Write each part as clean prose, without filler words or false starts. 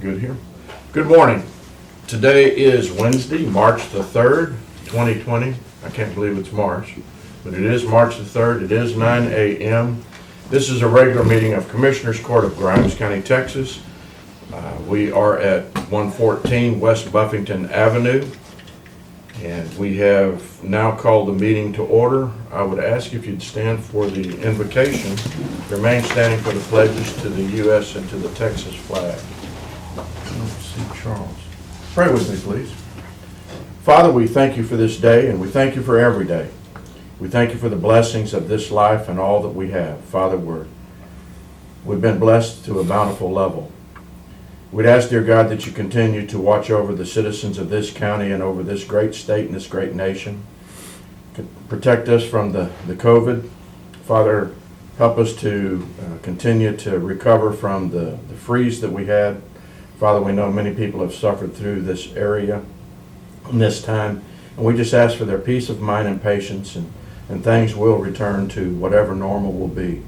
Good here. Good morning. Today is Wednesday, March the 3rd, 2020. I can't believe it's March, but it is March the 3rd. It is 9 a.m. This is a regular meeting of Commissioners Court of Grimes County, Texas. We are at 114 West Buffington Avenue, and we have now called the meeting to order. I would ask if you'd stand for the invocation. Remain standing for the pledges to the U.S. and to the Texas flag. I don't see Charles. Pray with me, please. Father, we thank you for this day, and we thank you for every day. We thank you for the blessings of this life and all that we have. Father, we've been blessed to a bountiful level. We'd ask, dear God, that you continue to watch over the citizens of this county and over this great state and this great nation. Protect us from the COVID. Father, help us to continue to recover from the freeze that we had. Father, we know many people have suffered through this area in this time, and we just ask for their peace of mind and patience, and things will return to whatever normal will be.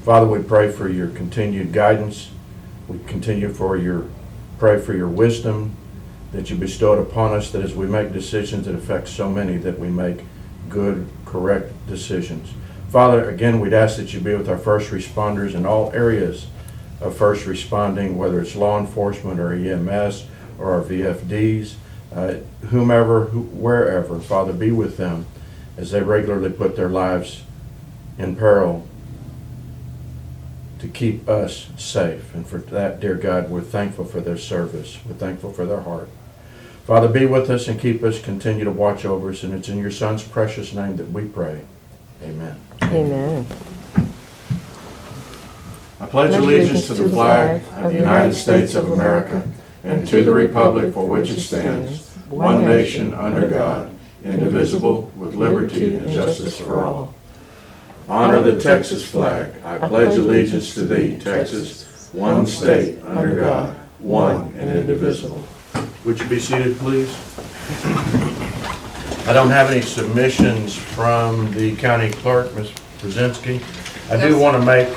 Father, we pray for your continued guidance. We pray for your wisdom that you bestowed upon us, that as we make decisions that affect so many, that we make good, correct decisions. Father, again, we'd ask that you be with our first responders in all areas of first responding, whether it's law enforcement or EMS or our VFDs, wherever. Father, be with them as they regularly put their lives in peril to keep us safe. And for that, dear God, we're thankful for their service. We're thankful for their heart. Father, be with us and keep us, continue to watch over us, and it's in your Son's precious name that we pray. Amen. Amen. I pledge allegiance to the flag of the United States of America and to the republic for which it stands, one nation under God, indivisible, with liberty and justice for all. Honor the Texas flag. I pledge allegiance to thee, Texas, one state under God, one and indivisible. Would you be seated, please? I don't have any submissions from the county clerk, Ms. Brzezinski. I do want to make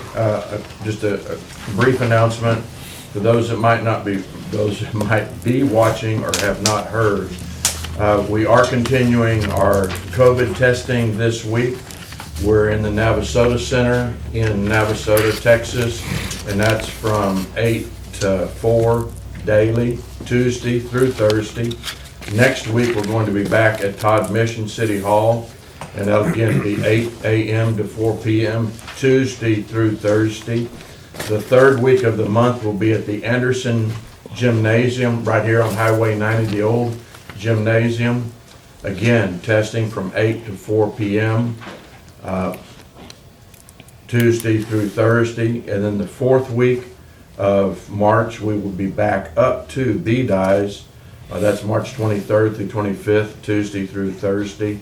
just a brief announcement for those that might be watching or have not heard. We are continuing our COVID testing this week. We're in the Navasota Center in Navasota, Texas, and that's from 8 to 4 daily, Tuesday through Thursday. Next week, we're going to be back at Todd Mission City Hall, and that'll again be 8 a.m. to 4 p.m., Tuesday through Thursday. The third week of the month will be at the Anderson Gymnasium right here on Highway 90, the old gymnasium. Again, testing from 8 to 4 p.m. Tuesday through Thursday. And then the fourth week of March, we will be back up to BDI's. That's March 23rd through 25th, Tuesday through Thursday,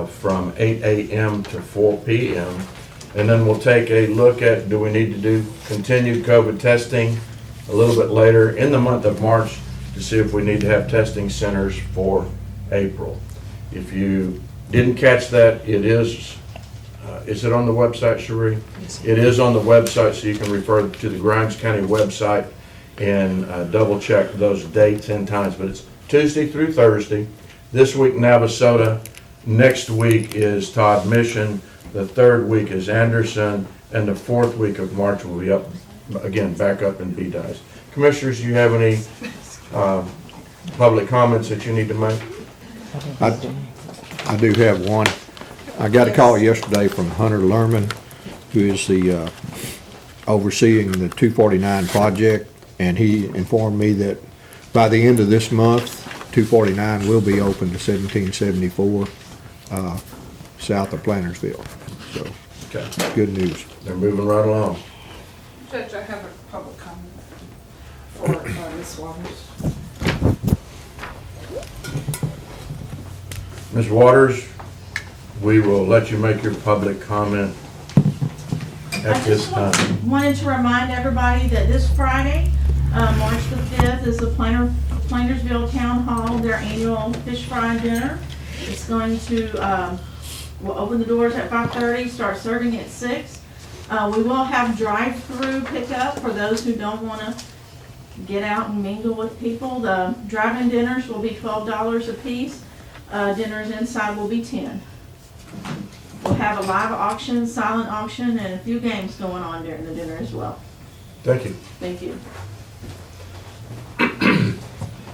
from 8 a.m. to 4 p.m. And then we'll take a look at, do we need to do continued COVID testing a little bit later in the month of March to see if we need to have testing centers for April. If you didn't catch that, it is it on the website, Cherie? Yes. It is on the website, so you can refer to the Grimes County website and double check those dates and times. But it's Tuesday through Thursday. This week, Navasota. Next week is Todd Mission. The third week is Anderson. And the fourth week of March will be up, again, back up in BDI's. Commissioners, do you have any public comments that you need to make? I do have one. I got a call yesterday from Hunter Lerman, who is the overseeing the 249 project, and he informed me that by the end of this month, 249 will be open to 1774 south of Plantersville. So, okay. Good news. They're moving right along. Judge, I have a public comment for Ms. Waters. Ms. Waters, we will let you make your public comment at this time. I wanted to remind everybody that this Friday, March the 5th, is the Plantersville Town Hall, their annual fish fry dinner. It's going to, we'll open the doors at 5:30, start serving at 6. We will have drive-through pickup for those who don't want to get out and mingle with people. The drive-in dinners will be $12 a piece. Dinners inside will be $10. We'll have a live auction, silent auction, and a few games going on during the dinner as well. Thank you. Thank you.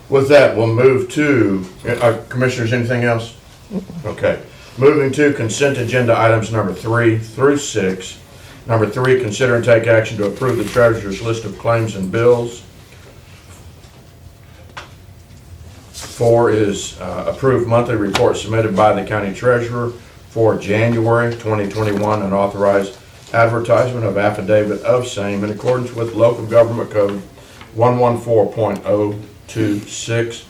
With that, we'll move to, Commissioners, anything else? Okay. Moving to consent agenda items number 3 through 6. Number 3, consider and take action to approve the treasurer's list of claims and bills. 4 is approved monthly report submitted by the county treasurer for January 2021 and authorized advertisement of affidavit of same in accordance with local government code 114.026,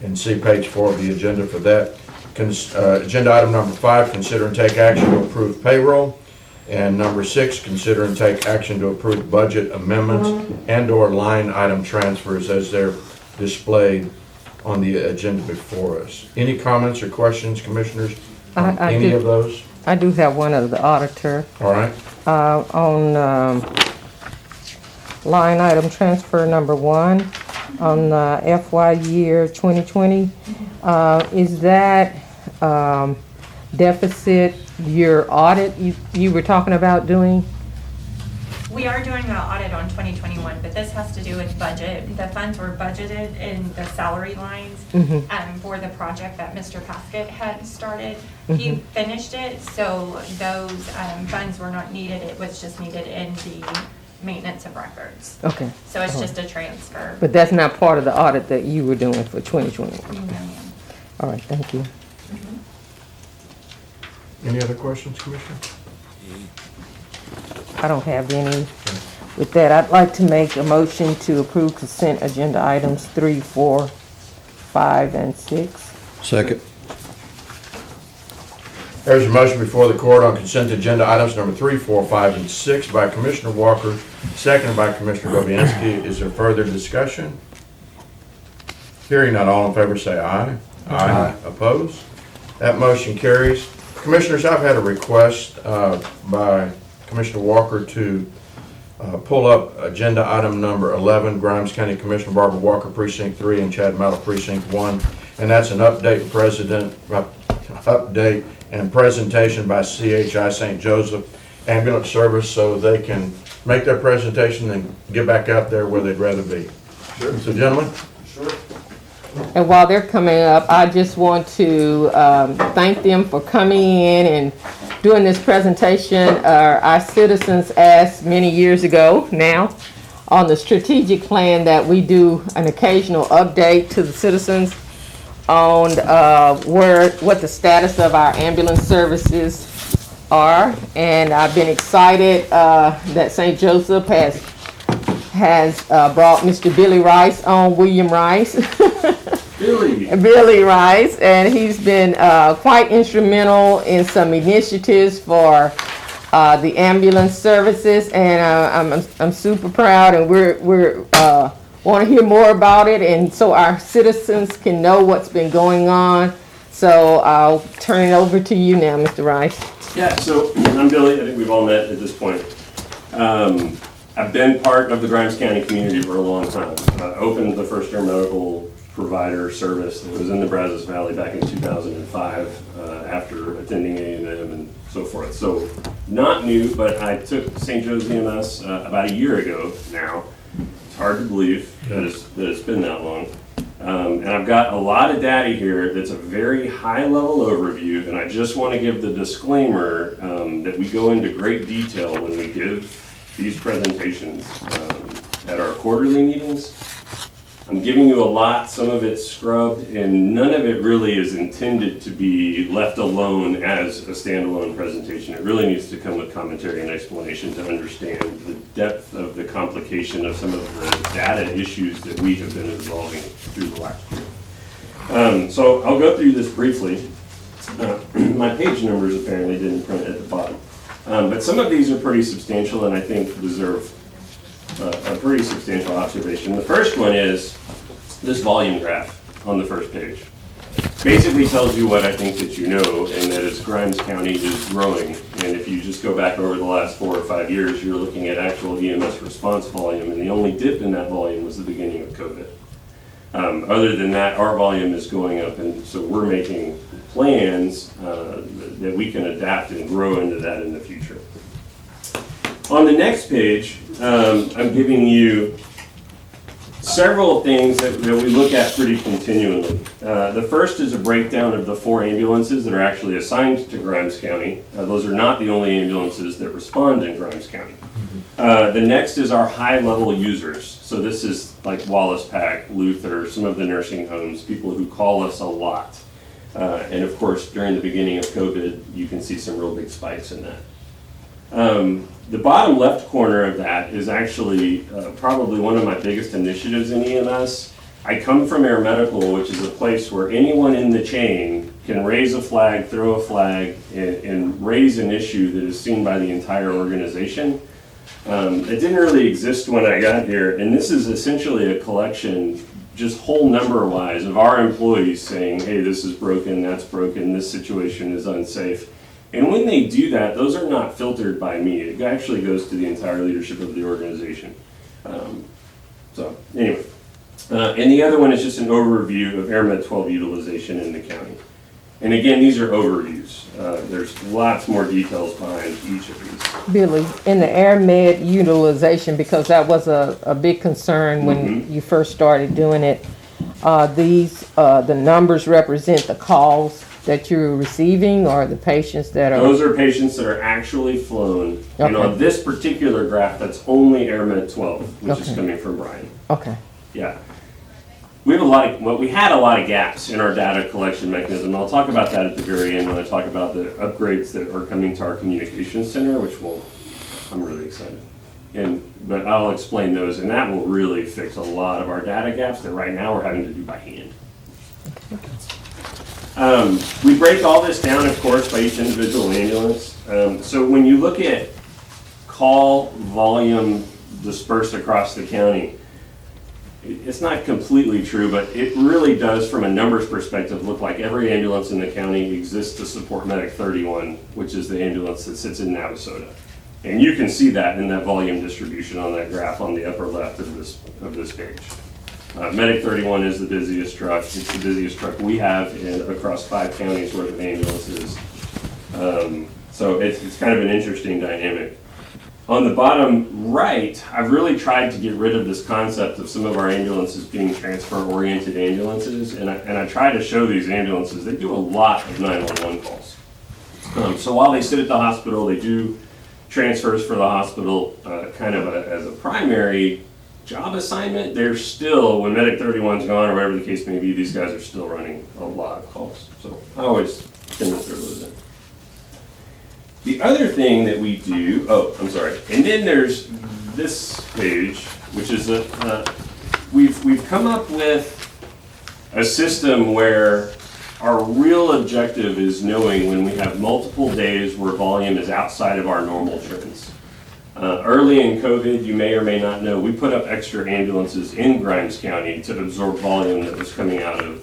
and see page 4 of the agenda for that. Agenda item number 5, consider and take action to approve payroll. And number 6, consider and take action to approve budget amendments and/or line item transfers as they're displayed on the agenda before us. Any comments or questions, Commissioners, on any of those? I do have one of the auditor. All right. On line item transfer number 1 on the FY year 2020, is that deficit your audit you were talking about doing? We are doing an audit on 2021, but this has to do with budget. The funds were budgeted in the salary lines for the project that Mr. Paskett had started. He finished it, so those funds were not needed. It was just needed in the maintenance of records. Okay. So it's just a transfer. But that's not part of the audit that you were doing for 2020? No, ma'am. All right, thank you. Any other questions, Commissioner? I don't have any. With that, I'd like to make a motion to approve consent agenda items 3, 4, 5, and 6. Second. There's a motion before the court on consent agenda items number 3, 4, 5, and 6 by Commissioner Walker, seconded by Commissioner Gobianski. Is there further discussion? Hearing none, all in favor say aye. Aye. Opposed? That motion carries. Commissioners, I've had a request by Commissioner Walker to pull up agenda item number 11, Grimes County Commissioner Barbara Walker, Precinct 3, and Chad Mallett, Precinct 1, and that's an update and presentation by CHI St. Joseph Ambulance Service, so they can make their presentation and get back out there where they'd rather be. Sure. So, gentlemen? Sure. And while they're coming up, I just want to thank them for coming in and doing this presentation. Our citizens asked many years ago now on the strategic plan that we do an occasional update to the citizens on what the status of our ambulance services are. And I've been excited that St. Joseph has brought Mr. Billy Rice on, William Rice. Billy Rice, and he's been quite instrumental in some initiatives for the ambulance services, and I'm super proud, and we're want to hear more about it, and so our citizens can know what's been going on. So I'll turn it over to you now, Mr. Rice. Yeah, so I'm Billy. I think we've all met at this point. I've been part of the Grimes County community for a long time. I opened the first year medical provider service that was in the Brazos Valley back in 2005 after attending A&M and so forth. So not new, but I took St. Joe's EMS about a year ago now. It's hard to believe that it's been that long. And I've got a lot of data here that's a very high level overview, and I just want to give the disclaimer that we go into great detail when we give these presentations at our quarterly meetings. I'm giving you a lot, some of it's scrubbed, and none of it really is intended to be left alone as a standalone presentation. It really needs to come with commentary and explanation to understand the depth of the complication of some of the data issues that we have been resolving through the last year. So I'll go through this briefly. My page numbers apparently didn't print at the bottom. But some of these are pretty substantial and I think deserve a pretty substantial observation. The first one is this volume graph on the first page. basically tells you what I think that you know, and that is Grimes County is growing. And if you just go back over the last 4 or 5 years, you're looking at actual EMS response volume, and the only dip in that volume was the beginning of COVID. Other than that, our volume is going up, and so we're making plans that we can adapt and grow into that in the future. On the next page, I'm giving you several things that we look at pretty continually. The first is a breakdown of the 4 ambulances that are actually assigned to Grimes County. Those are not the only ambulances that respond in Grimes County. The next is our high-level users. So this is like Wallace Pack, Luther, some of the nursing homes, people who call us a lot. And of course, during the beginning of COVID, you can see some real big spikes in that. The bottom left corner of that is actually probably one of my biggest initiatives in EMS. I come from Air Medical, which is a place where anyone in the chain can raise a flag, throw a flag, and raise an issue that is seen by the entire organization. It didn't really exist when I got here, and this is essentially a collection, just whole number wise, of our employees saying, hey, this is broken, that's broken, this situation is unsafe. And when they do that, those are not filtered by me. It actually goes to the entire leadership of the organization. So anyway, and the other one is just an overview of AirMed 12 utilization in the county. And again, these are overviews. There's lots more details behind each of these. Billy, in the AirMed utilization, because that was a big concern when you first started doing it, the numbers represent the calls that you're receiving, or the patients that are? Those are patients that are actually flown. Okay. And on this particular graph, that's only AirMed 12, which is coming from Brian. Okay. Yeah. We have we had a lot of gaps in our data collection mechanism. I'll talk about that at the very end when I talk about the upgrades that are coming to our communications center, which I'm really excited. But I'll explain those, and that will really fix a lot of our data gaps that right now we're having to do by hand. We break all this down, of course, by each individual ambulance. So when you look at call volume dispersed across the county, it's not completely true, but it really does, from a numbers perspective, look like every ambulance in the county exists to support Medic 31, which is the ambulance that sits in Navasota. And you can see that in that volume distribution on that graph on the upper left of this page. Medic 31 is the busiest truck. It's the busiest truck we have across 5 counties worth of ambulances. So it's kind of an interesting dynamic. On the bottom right, I've really tried to get rid of this concept of some of our ambulances being transfer-oriented ambulances, and I try to show these ambulances, they do a lot of 911 calls. So while they sit at the hospital, they do transfers for the hospital kind of as a primary job assignment. They're still, when Medic 31's gone or whatever the case may be, these guys are still running a lot of calls. So I always tend to throw those in. The other thing that we do, and then there's this page, which is we've come up with a system where our real objective is knowing when we have multiple days where volume is outside of our normal trends. Early in COVID, you may or may not know, we put up extra ambulances in Grimes County to absorb volume that was coming out of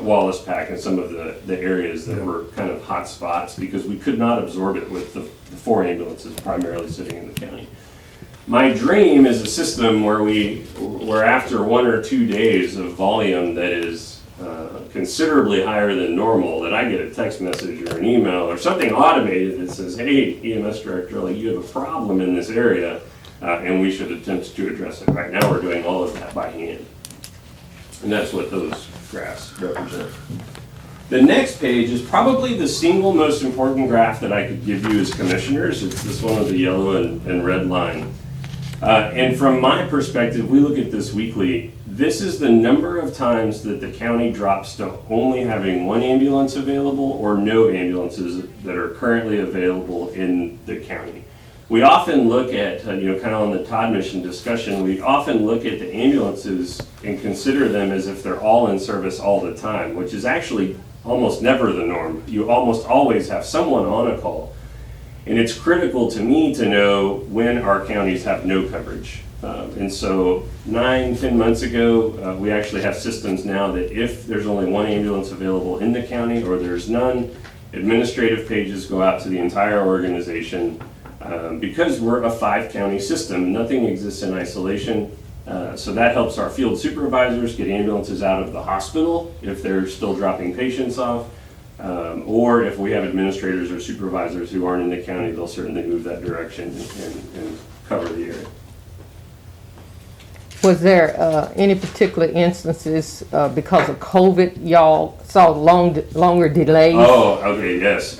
Wallace Pack and some of the areas that were kind of hot spots, because we could not absorb it with the 4 ambulances primarily sitting in the county. My dream is a system where after 1 or 2 days of volume that is considerably higher than normal, that I get a text message or an email or something automated that says, hey, EMS director, like, you have a problem in this area, and we should attempt to address it. Right now we're doing all of that by hand. And that's what those graphs represent. The next page is probably the single most important graph that I could give you as commissioners. It's this one with the yellow and red line. And from my perspective, we look at this weekly. This is the number of times that the county drops to only having 1 ambulance available or no ambulances that are currently available in the county. We often look at, kind of on the Todd mission discussion, we often look at the ambulances and consider them as if they're all in service all the time, which is actually almost never the norm. You almost always have someone on a call. And it's critical to me to know when our counties have no coverage. And so 9-10 months ago, we actually have systems now that if there's only one ambulance available in the county or there's none, administrative pages go out to the entire organization. Because we're a 5-county system, nothing exists in isolation. So that helps our field supervisors get ambulances out of the hospital if they're still dropping patients off. Or if we have administrators or supervisors who aren't in the county, they'll certainly move that direction and cover the area. Was there any particular instances because of COVID, y'all saw longer delays? Oh, okay, yes.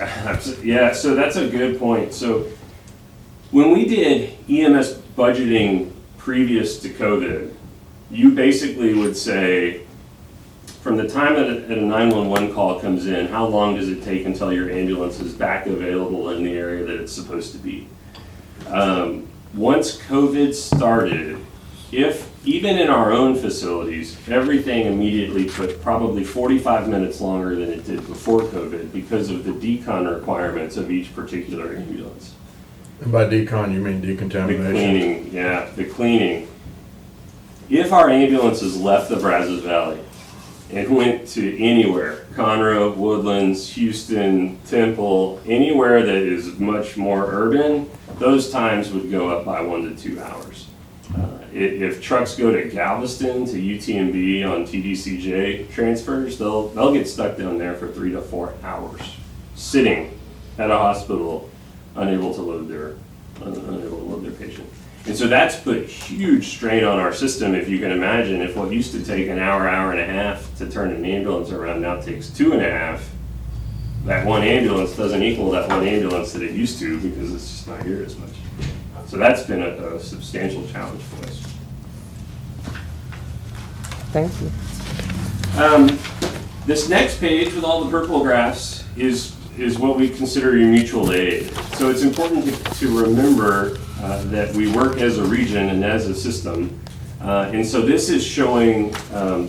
Yeah, so that's a good point. So when we did EMS budgeting previous to COVID, you basically would say, from the time that a 911 call comes in, how long does it take until your ambulance is back available in the area that it's supposed to be? Once COVID started, if even in our own facilities, everything immediately took probably 45 minutes longer than it did before COVID because of the decon requirements of each particular ambulance. And by decon, you mean The decontamination? cleaning, yeah, the cleaning. If our ambulances left the Brazos Valley and went to anywhere, Conroe, Woodlands, Houston, Temple, anywhere that is much more urban, those times would go up by 1 to 2 hours. If trucks go to Galveston, to UTMB on TDCJ transfers, they'll get stuck down there for 3 to 4 hours, sitting at a hospital, unable to load their patient. And so that's put huge strain on our system. If you can imagine, if what used to take an hour, hour and a half to turn an ambulance around now takes 2.5, that one ambulance doesn't equal that one ambulance that it used to because it's just not here as much. So that's been a substantial challenge for us. Thank you. This next page with all the purple graphs is what we consider your mutual aid. So it's important to remember that we work as a region and as a system. And so this is showing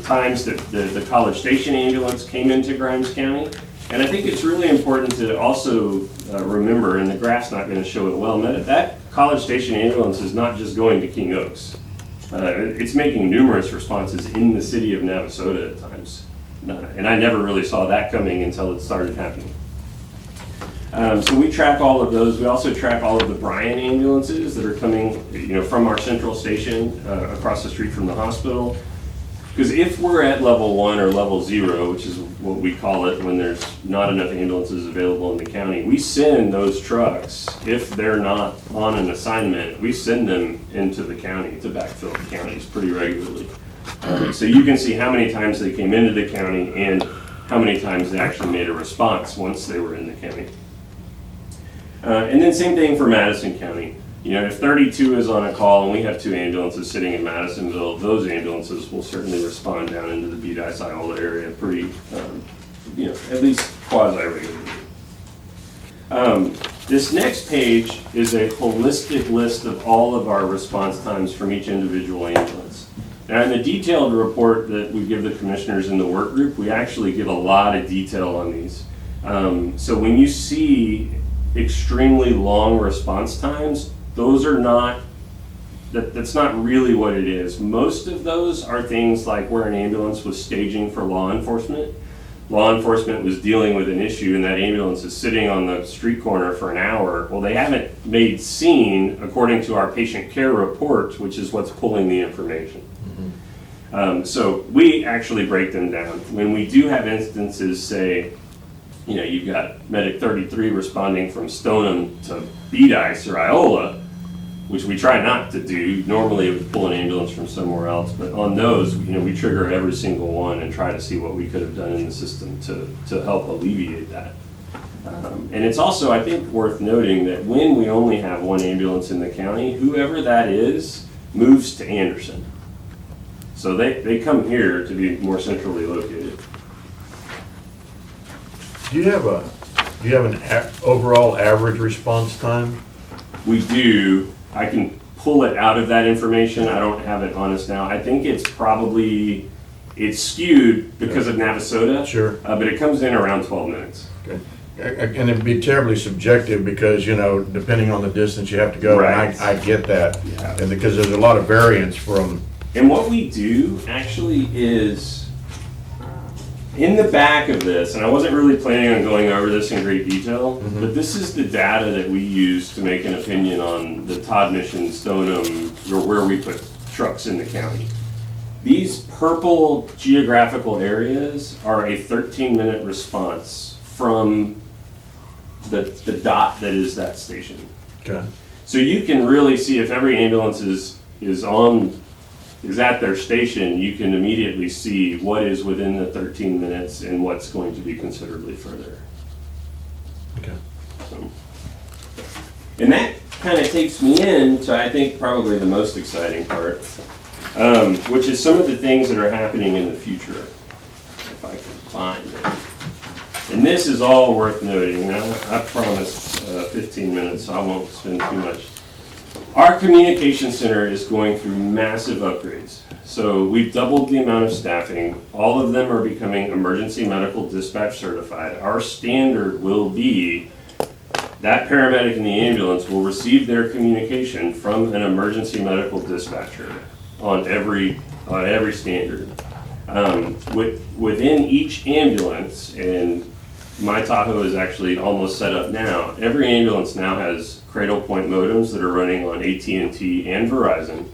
times that the College Station ambulance came into Grimes County. And I think it's really important to also remember, and the graph's not going to show it well, that College Station ambulance is not just going to King Oaks. It's making numerous responses in the city of Navasota at times. And I never really saw that coming until it started happening. So we track all of those. We also track all of the Bryan ambulances that are coming, from our central station across the street from the hospital. Because if we're at level 1 or level 0, which is what we call it when there's not enough ambulances available in the county, we send those trucks, if they're not on an assignment, we send them into the county to backfill the counties pretty regularly. So you can see how many times they came into the county and how many times they actually made a response once they were in the county. And then same thing for Madison County. If 32 is on a call and we have 2 ambulances sitting in Madisonville, those ambulances will certainly respond down into the Bedice Iola area pretty, at least quasi-regularly. This next page is a holistic list of all of our response times from each individual ambulance. Now, in the detailed report that we give the commissioners in the work group, we actually give a lot of detail on these. So when you see extremely long response times, those are not, that's not really what it is. Most of those are things like where an ambulance was staging for law enforcement. Law enforcement was dealing with an issue and that ambulance is sitting on the street corner for an hour. Well, they haven't made scene according to our patient care report, which is what's pulling the information. So we actually break them down. When we do have instances, say, you've got Medic 33 responding from Stoneham to Bedice or Iola, which we try not to do. Normally it would pull an ambulance from somewhere else, but on those, we trigger every single one and try to see what we could have done in the system to help alleviate that. And it's also, I think, worth noting that when we only have 1 ambulance in the county, whoever that is moves to Anderson. So they come here to be more centrally located. Do you have an overall average response time? We do. I can pull it out of that information. I don't have it on us now. I think it's skewed because of Navasota. Sure. But it comes in around 12 minutes. Okay. And it'd be terribly subjective because, you know, depending on the distance you have to go. And Right. I get that. Yeah. And because there's a lot of variance from, And what we do actually is, in the back of this, and I wasn't really planning on going over this in great detail, but this is the data that we use to make an opinion on the Todd Mission, Stoneham, or where we put trucks in the county. These purple geographical areas are a 13-minute response from the dot that is that station. okay, So you can really see if every ambulance is at their station, you can immediately see what is within the 13 minutes and what's going to be considerably further. okay. So, and that kind of takes me into, I think, probably the most exciting part, which is some of the things that are happening in the future, if I can find it. And this is all worth noting. Now, I promised 15 minutes, so I won't spend too much. Our communication center is going through massive upgrades. So we've doubled the amount of staffing. All of them are becoming emergency medical dispatch certified. Our standard will be that paramedic in the ambulance will receive their communication from an emergency medical dispatcher on every standard. Within each ambulance, and my Tahoe is actually almost set up now, every ambulance now has cradle point modems that are running on AT&T and Verizon.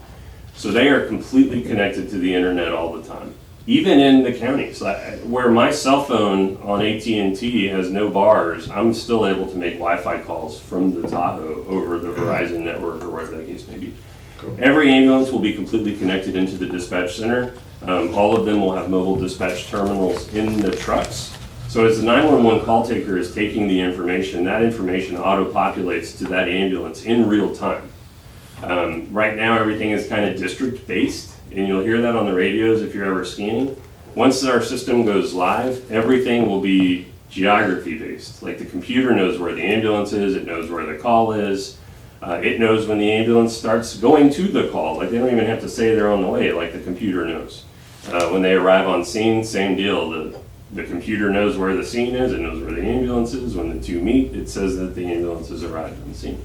So they are completely connected to the internet all the time. Even in the counties, where my cell phone on AT&T has no bars, I'm still able to make Wi-Fi calls from the Tahoe over the Verizon network or whatever the case may be. Cool. Every ambulance will be completely connected into the dispatch center. All of them will have mobile dispatch terminals in the trucks. So as the 911 call taker is taking the information, that information auto-populates to that ambulance in real time. Right now, everything is kind of district-based, and you'll hear that on the radios if you're ever scanning. Once our system goes live, everything will be geography-based. Like the computer knows where the ambulance is, it knows where the call is, it knows when the ambulance starts going to the call. Like they don't even have to say they're on the way, like the computer knows. When they arrive on scene, same deal. The computer knows where the scene is, it knows where the ambulance is. When the two meet, it says that the ambulance has arrived on the scene.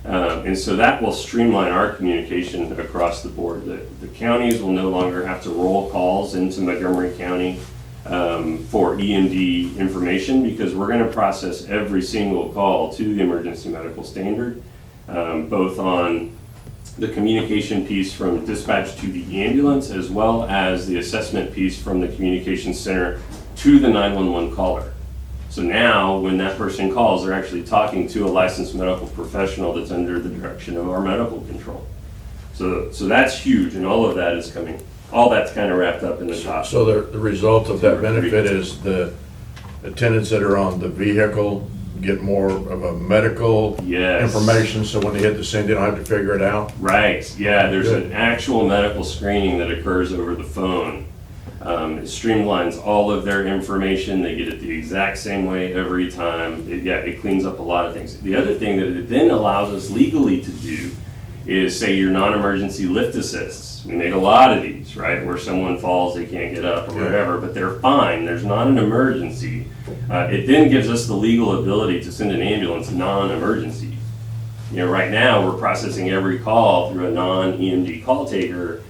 And so that will streamline our communication across the board. The counties will no longer have to roll calls into Montgomery County for EMD information because we're going to process every single call to the emergency medical standard, both on the communication piece from dispatch to the ambulance as well as the assessment piece from the communication center to the 911 caller. So now, when that person calls, they're actually talking to a licensed medical professional that's under the direction of our medical control. So that's huge, and all of that is coming. All that's kind of wrapped up in the top. So the result of that benefit is the attendants that are on the vehicle get more of a medical Yes. information, so when they hit the scene, they don't have to figure it out? Right, yeah, there's an actual medical screening that occurs over the phone. It streamlines all of their information. They get it the exact same way every time. It cleans up a lot of things. The other thing that it then allows us legally to do is say your non-emergency lift assists. We make a lot of these, right, where someone falls, they can't get up or whatever, but they're fine. There's not an emergency. It then gives us the legal ability to send an ambulance non-emergency. You know, right now we're processing every call through a non-EMD call taker.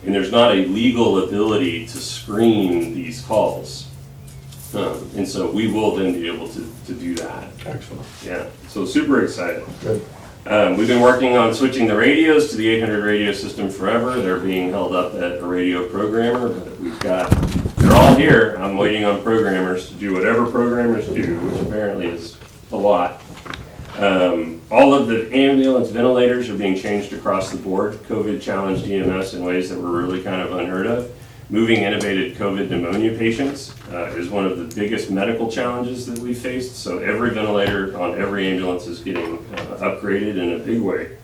And there's not a legal ability to screen these calls. And so we will then be able to do that. Excellent. Yeah, so super excited. Good. We've been working on switching the radios to the 800 radio system forever. They're being held up at a radio programmer, but they're all here. I'm waiting on programmers to do whatever programmers do, which apparently is a lot. All of the ambulance ventilators are being changed across the board. COVID challenged EMS in ways that were really kind of unheard of. Moving intubated COVID pneumonia patients is one of the biggest medical challenges that we faced. So every ventilator on every ambulance is getting upgraded in a big way.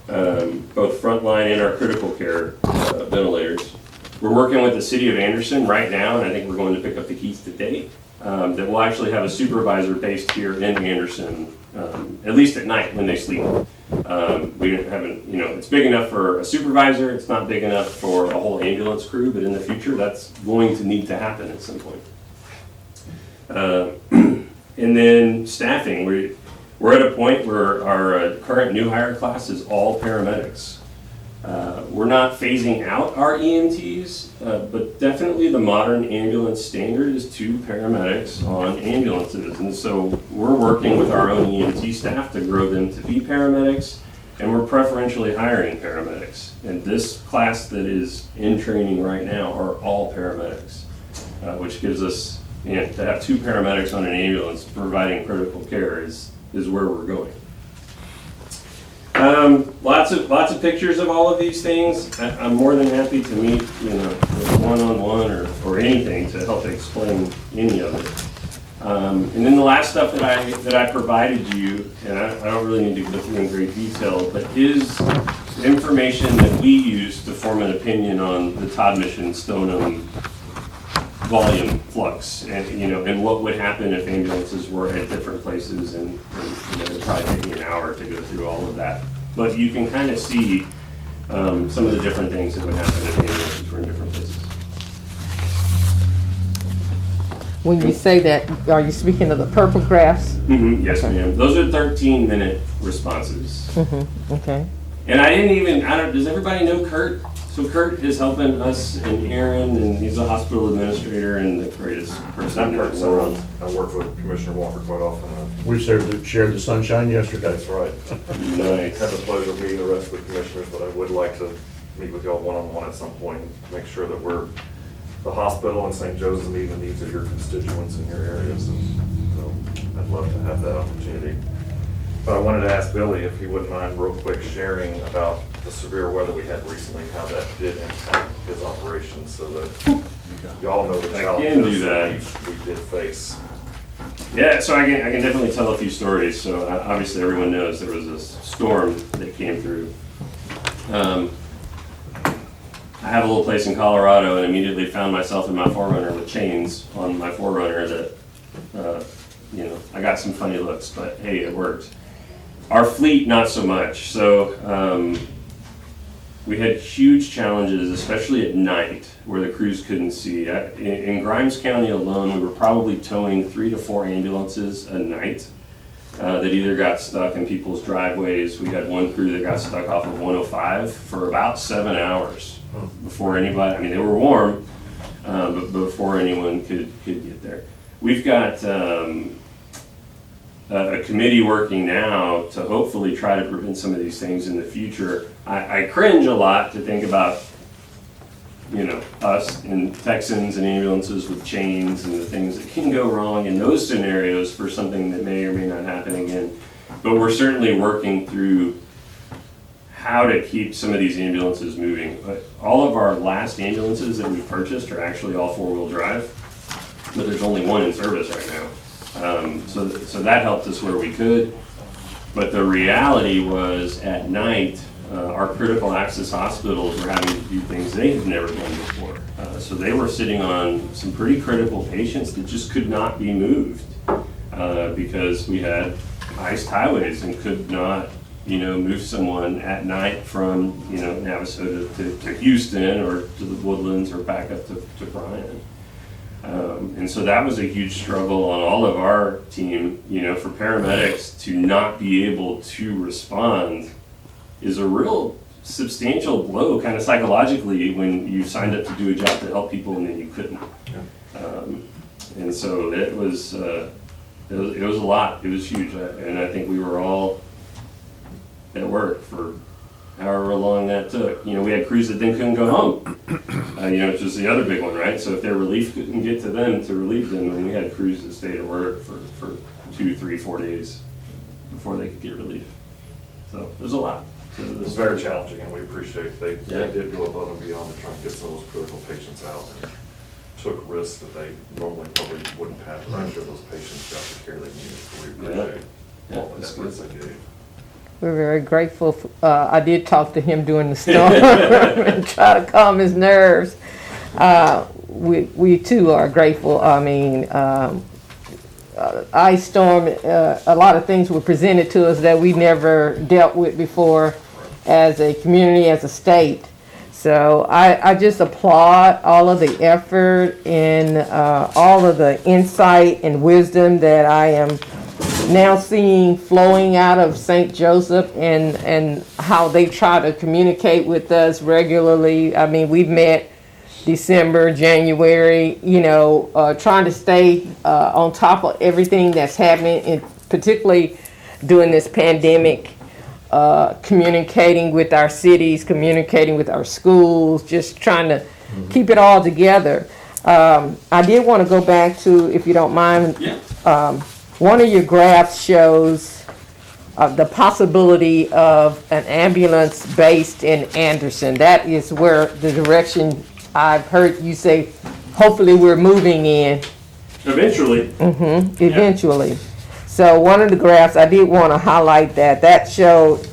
Both frontline and our critical care ventilators. We're working with the city of Anderson right now, and I think we're going to pick up the keys today. That will actually have a supervisor based here in Anderson, at least at night when they sleep. We haven't, it's big enough for a supervisor, it's not big enough for a whole ambulance crew, but in the future, that's going to need to happen at some point. And then staffing, we're at a point where our current new hire class is all paramedics. We're not phasing out our EMTs, but definitely the modern ambulance standard is 2 paramedics on ambulances. And so we're working with our own EMT staff to grow them to be paramedics, and we're preferentially hiring paramedics. And this class that is in training right now are all paramedics, which gives us, to have 2 paramedics on an ambulance providing critical care is where we're going. Lots of pictures of all of these things. I'm more than happy to meet, one-on-one or anything to help explain any of it. And then the last stuff that I provided you, and I don't really need to go through in great detail, but is information that we use to form an opinion on the Todd Mission Stoneham volume flux, and what would happen if ambulances were at different places, and it'd probably take me an hour to go through all of that. But you can kind of see some of the different things that would happen if ambulances were in different places. When you say that, are you speaking of the purple graphs? Mm-hmm. Yes, ma'am. Those are 13-minute responses. Mm-hmm. Okay. And I didn't even, does everybody know Kurt? So Kurt is helping us and Aaron, and he's a hospital administrator and the greatest person in the world. I work with Commissioner Walker quite often. We shared the sunshine yesterday. That's right. Nice. Had the pleasure of meeting the rest of the commissioners, but I would like to meet with y'all one-on-one at some point, and make sure that we're, the hospital and St. Joe's meeting the needs of your constituents in your areas, and so I'd love to have that opportunity. But I wanted to ask Billy if he wouldn't mind real quick sharing about the severe weather we had recently, how that did impact his operations, so that y'all know the I can do challenges that. we did face. Yeah, so I can definitely tell a few stories. So obviously everyone knows there was a storm that came through. I have a little place in Colorado, and immediately found myself in my 4Runner with chains on my 4Runner that, I got some funny looks, but hey, it worked. Our fleet, not so much. So we had huge challenges, especially at night, where the crews couldn't see. In Grimes County alone, we were probably towing 3 to 4 ambulances a night that either got stuck in people's driveways. We had one crew that got stuck off of 105 for about 7 hours before anybody, they were warm, but before anyone could get there. We've got a committee working now to hopefully try to prevent some of these things in the future. I cringe a lot to think about, us and Texans and ambulances with chains and the things that can go wrong in those scenarios for something that may or may not happen again. But we're certainly working through how to keep some of these ambulances moving. But all of our last ambulances that we've purchased are actually all 4-wheel drive, but there's only one in service right now. So that helped us where we could. But the reality was at night, our critical access hospitals were having to do things they had never done before. So they were sitting on some pretty critical patients that just could not be moved because we had iced highways and could not, move someone at night from, Navasota to Houston or to the Woodlands or back up to Bryan. And so that was a huge struggle on all of our team, for paramedics to not be able to respond is a real substantial blow kind of psychologically when you signed up to do a job to help people and then you couldn't. And so it was a lot. It was huge. And I think we were all at work for however long that took. We had crews that then couldn't go home, which was the other big one, right? So if their relief couldn't get to them to relieve them, then we had crews that stayed at work for 2, 3, 4 days before they could get relief. So there's a lot. So It was very challenging, and we appreciate they did go above and beyond to try and get some of those critical patients out, and took risks that they normally probably wouldn't have to make sure those patients got the care they needed. So we appreciate all the efforts they gave. We're very grateful. I did talk to him during the storm and try to calm his nerves. We too are grateful. Ice storm, a lot of things were presented to us that we never dealt with before as a community, as a state. So I just applaud all of the effort and all of the insight and wisdom that I am now seeing flowing out of St. Joseph, and how they try to communicate with us regularly. I mean, we've met December, January, trying to stay on top of everything that's happening, and particularly during this pandemic, communicating with our cities, communicating with our schools, just trying to keep it all together. I did want to go back to, if you don't mind, one of your graphs shows the possibility of an ambulance based in Anderson. That is where the direction I've heard you say, hopefully we're moving in. Eventually. Eventually. So one of the graphs, I did want to highlight that showed,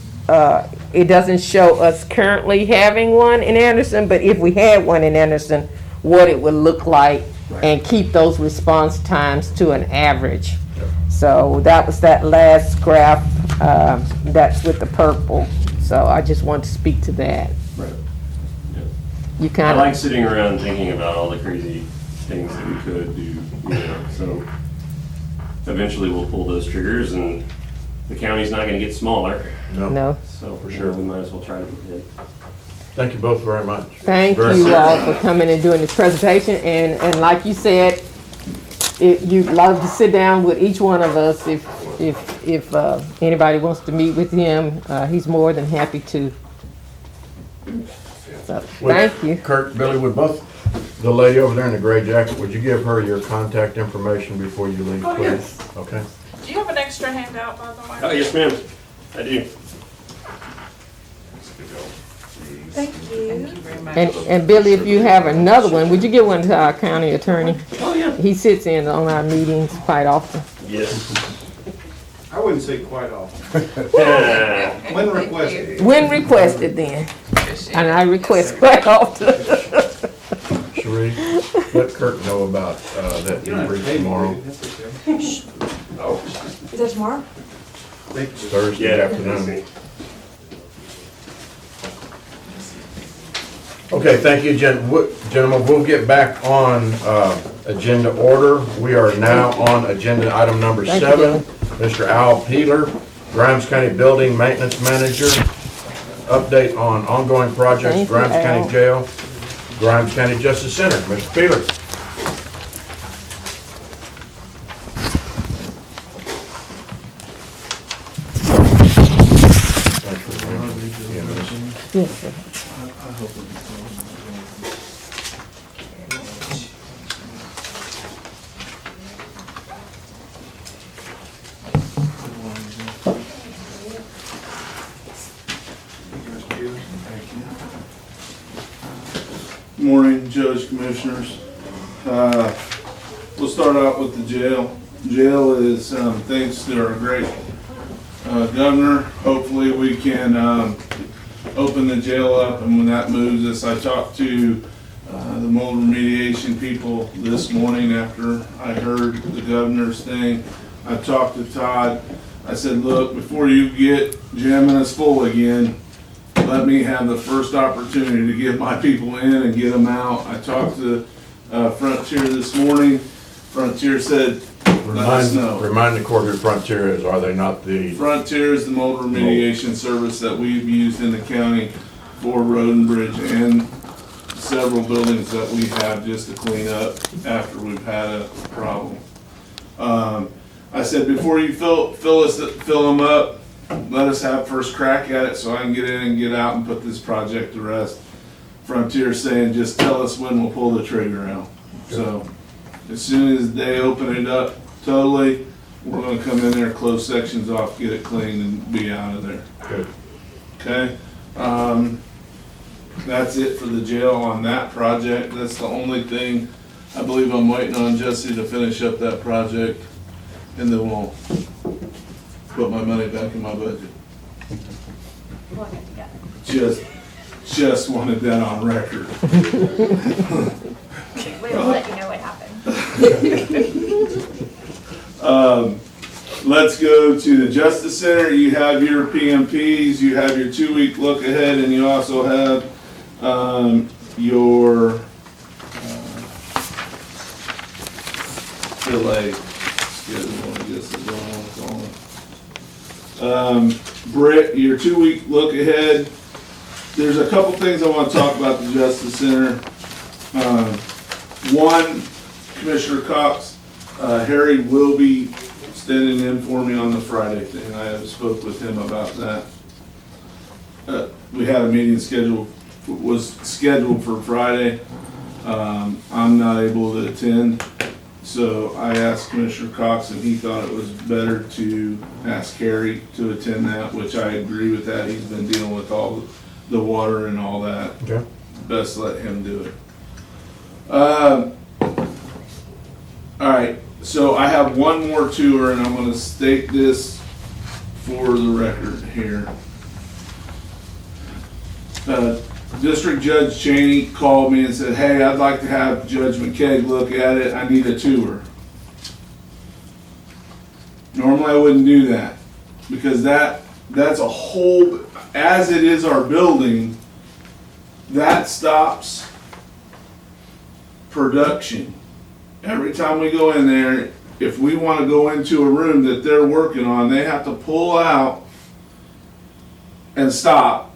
it doesn't show us currently having one in Anderson, but if we had one in Anderson, what it would look like, and keep those response times to an average. So that was that last graph, that's with the purple. So I just want to speak to that. Right. You I kind like of, sitting around thinking about all the crazy things that we could do, so eventually we'll pull those triggers, and the county's not gonna get smaller, no. so for sure, we might as well try to be good. Thank you both very much. Thank Very you good. all for coming and doing this presentation, and like you said, you'd love to sit down with each one of us if anybody wants to meet with him, he's more than happy to. So, thank you. Kurt, Billy, would both, the lady over there in the gray jacket, would you give her your contact information before you leave, Oh, please? yes. Okay. Do you have an extra handout, by the way? Oh, yes, ma'am, I do. Thank you. And Billy, if you have another one, would you give one to our county attorney? Oh, yeah. He sits in on our meetings quite often. Yes. I wouldn't say quite often. Yeah. When requested. When requested then, and I request quite often. Sheree, let Kurt know about that debrief tomorrow, Is that tomorrow? Thursday Yeah. afternoon. Okay, thank you, gentlemen. We'll get back on agenda order. We are now on agenda item number Thank you, 7. Mr. Al Peeler, Grimes County Building Maintenance Manager. Update on ongoing projects, Thank you, Grimes Al. County Jail, Grimes County Justice Center. Mr. Peeler. Thanks for coming. Yeah, Yes, sir. Morning, Judge, Commissioners. We'll start out with the jail. Jail is, thanks to our great governor, hopefully we can open the jail up, and when that moves us, I talked to the mold remediation people this morning after I heard the governor's thing. I talked to Todd. I said, look, before you get jamming us full again, let me have the first opportunity to get my people in and get them out. I talked to Frontier this morning. Frontier said, let us know. Remind the court who Frontier is, are they not the? Frontier is the mold remediation service that we've used in the county for Road and Bridge and several buildings that we have just to clean up after we've had a problem. I said, before you fill them up, let us have first crack at it so I can get in and get out and put this project to rest. Frontier saying, just tell us when we'll pull the trigger out. So as soon as they open it up totally, we're gonna come in there, close sections off, get it cleaned and be out of there. Good. Okay? That's it for the jail on that project. That's the only thing. I believe I'm waiting on Jesse to finish up that project, and then we'll put my money back in my budget. We'll get together. Just wanted that on record. We'll let you know what happened. Let's go to the Justice Center. You have your PMPs, you have your 2-week look ahead, and you also have your delay schedule, I guess is what I want to call it. Brett, your 2-week look ahead. There's a couple things I want to talk about the Justice Center. One, Commissioner Cox, Harry will be standing in for me on the Friday thing. I have spoke with him about that. We had a meeting was scheduled for Friday. I'm not able to attend, so I asked Commissioner Cox and he thought it was better to ask Harry to attend that, which I agree with that. He's been dealing with all the water and all that. Okay. Best let him do it. All right, so I have one more tour and I'm gonna state this for the record here. District Judge Cheney called me and said, hey, I'd like to have Judge McKay look at it. I need a tour. Normally I wouldn't do that because that's a whole, as it is our building, that stops production. Every time we go in there, if we want to go into a room that they're working on, they have to pull out and stop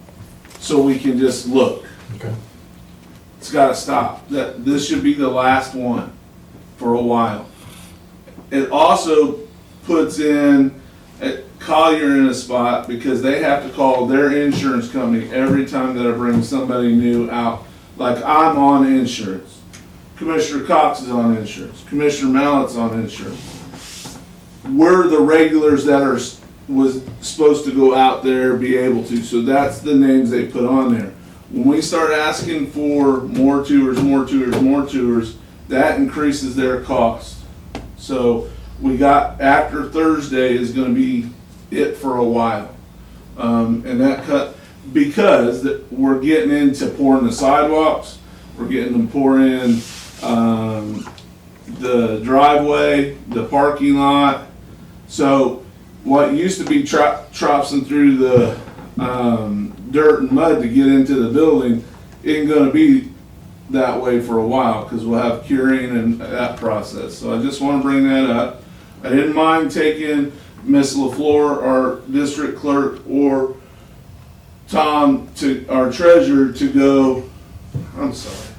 so we can just look. Okay. It's got to stop. This should be the last one for a while. It also puts in Collier in a spot because they have to call their insurance company every time that I bring somebody new out. Like I'm on insurance. Commissioner Cox is on insurance. Commissioner Mallett's on insurance. We're the regulars that was supposed to go out there, be able to. So that's the names they put on there. When we start asking for more tours, that increases their cost. So we got, after Thursday is gonna be it for a while. And that cut, because we're getting into pouring the sidewalks, we're getting them pour in the driveway, the parking lot. So what used to be tropsing through the dirt and mud to get into the building ain't gonna be that way for a while because we'll have curing and that process. So I just want to bring that up. I didn't mind taking Miss LaFleur, our district clerk, or Tom, to our treasurer, to go. I'm sorry,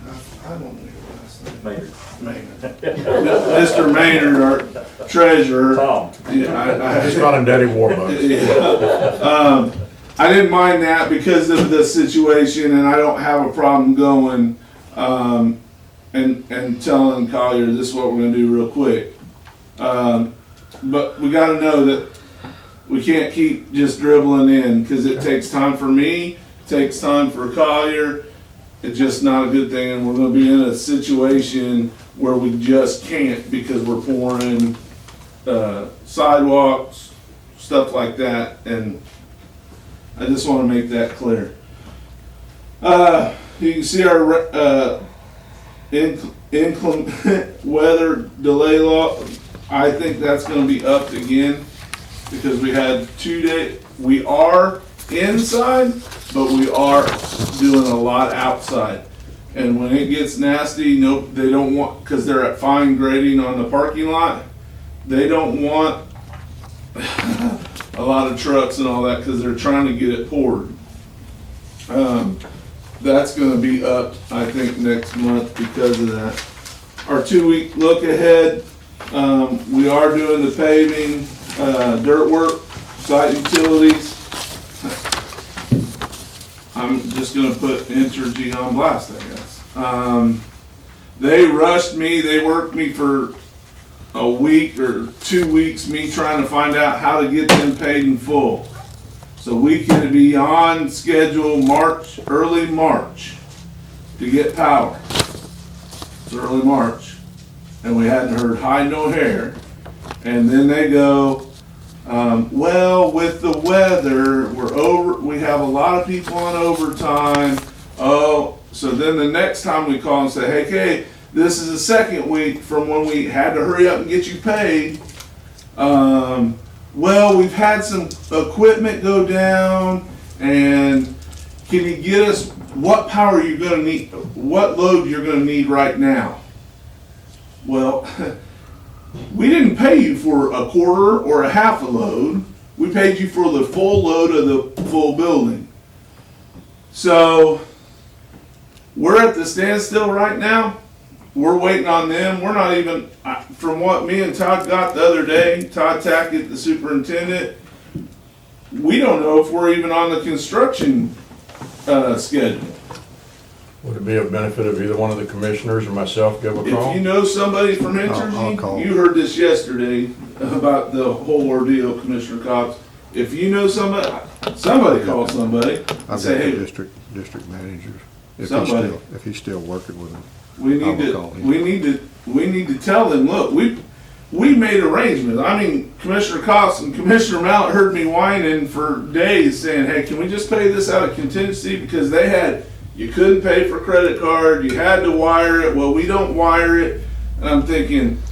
I don't know your last name. Maynard. Mr. Maynard, our treasurer. Tom. Yeah, I just call him Daddy Warbucks. Yeah. I didn't mind that because of the situation, and I don't have a problem going and telling Collier this is what we're going to do real quick. But we got to know that we can't keep just dribbling in because it takes time for me, it takes time for Collier. It's just not a good thing, and we're going to be in a situation where we just can't because we're pouring sidewalks, stuff like that, and I just want to make that clear. You can see our inclement weather delay law. I think that's going to be upped again because we had 2 days. We are inside, but we are doing a lot outside. And when it gets nasty, they don't want, because they're at fine grading on the parking lot, they don't want a lot of trucks and all that because they're trying to get it poured. That's going to be up, I think, next month because of that. Our 2-week look ahead, we are doing the paving, dirt work, site utilities. I'm just going to put Entergy on blast, I guess. They rushed me. They worked me for a week or 2 weeks, me trying to find out how to get them paid in full. So we can be on schedule early March to get power. It's early March, and we hadn't heard hide nor hair. And then they go, well, with the weather, we have a lot of people on overtime. Oh, so then the next time we call and say, hey, this is the second week from when we had to hurry up and get you paid. Well, we've had some equipment go down and can you get us, what power you're gonna need, what load you're gonna need right now? Well, we didn't pay you for a quarter or a half a load. We paid you for the full load of the full building. So, we're at the standstill right now. We're waiting on them. We're not even, from what me and Todd got the other day, Todd Tackett, the superintendent, we don't know if we're even on the construction schedule. Would it be of benefit if either one of the commissioners or myself give a call? If you know somebody from I'll call. Entergy, you heard this yesterday about the whole ordeal, Commissioner Cox. If you know somebody call somebody and I've got say, the hey, district managers, Somebody. if he's still working with them. we I need will to, call him. we need to tell them, look, we made arrangements. I mean, Commissioner Cox and Commissioner Mallett heard me whining for days saying, hey, can we just pay this out of contingency? Because you couldn't pay for credit card, you had to wire it, well, we don't wire it. And I'm thinking,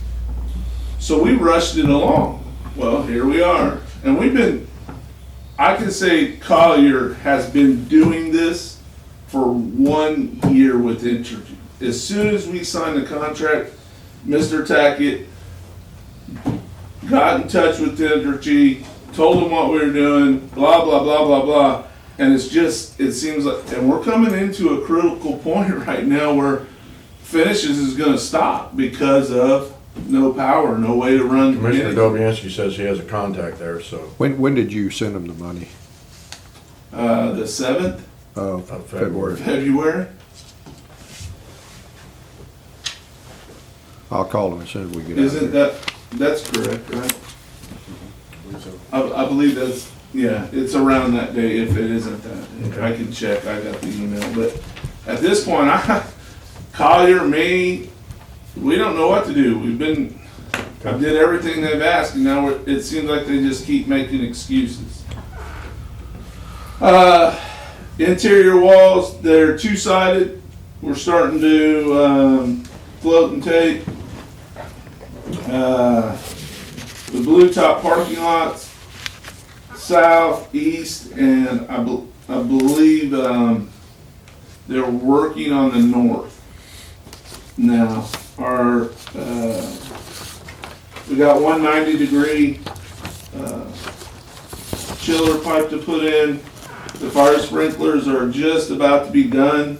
so we rushed it along. Well, here we are. And I can say Collier has been doing this for 1 year with Entergy. As soon as we signed the contract, Mr. Tackett got in touch with Entergy, told them what we were doing, blah, blah, blah, blah, blah. And it seems like, and we're coming into a critical point right now where finishes is gonna stop because of no power, no way to run. Commissioner anything. Dobianski says he has a contact there, so. When did you send them the money? The 7th Of February. February. I'll call them as soon as we get out Isn't here. that's correct, right? I believe that's, yeah, it's around that day if it isn't that. Okay. I can check, I got the email, but at this point, Collier, me, we don't know what to do. I did everything they've asked and now it seems like they just keep making excuses. Interior walls, they're two-sided. We're starting to float and tape. The blue top parking lots, south, east, and I believe they're working on the north. Now, we got 190-degree chiller pipe to put in. The fire sprinklers are just about to be done.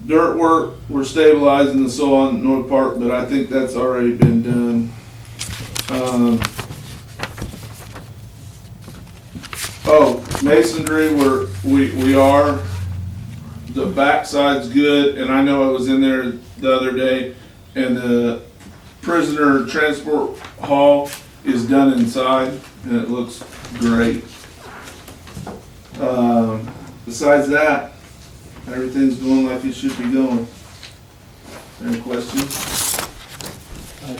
Dirt work, we're stabilizing the soil on North Park, but I think that's already been done. Masonry, we are. The backside's good, and I know I was in there the other day, and the prisoner transport hall is done inside, and it looks great. Besides that, everything's going like it should be going. Any questions?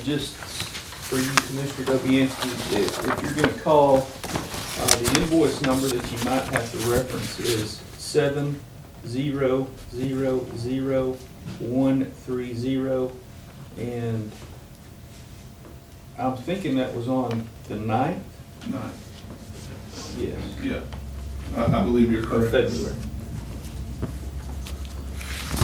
Just for you, Commissioner Dobianski, if you're gonna call, the invoice number that you might have to reference is 7000130, and I'm thinking that was on the 9th? No. Yes, Yeah. I believe you're of correct. February.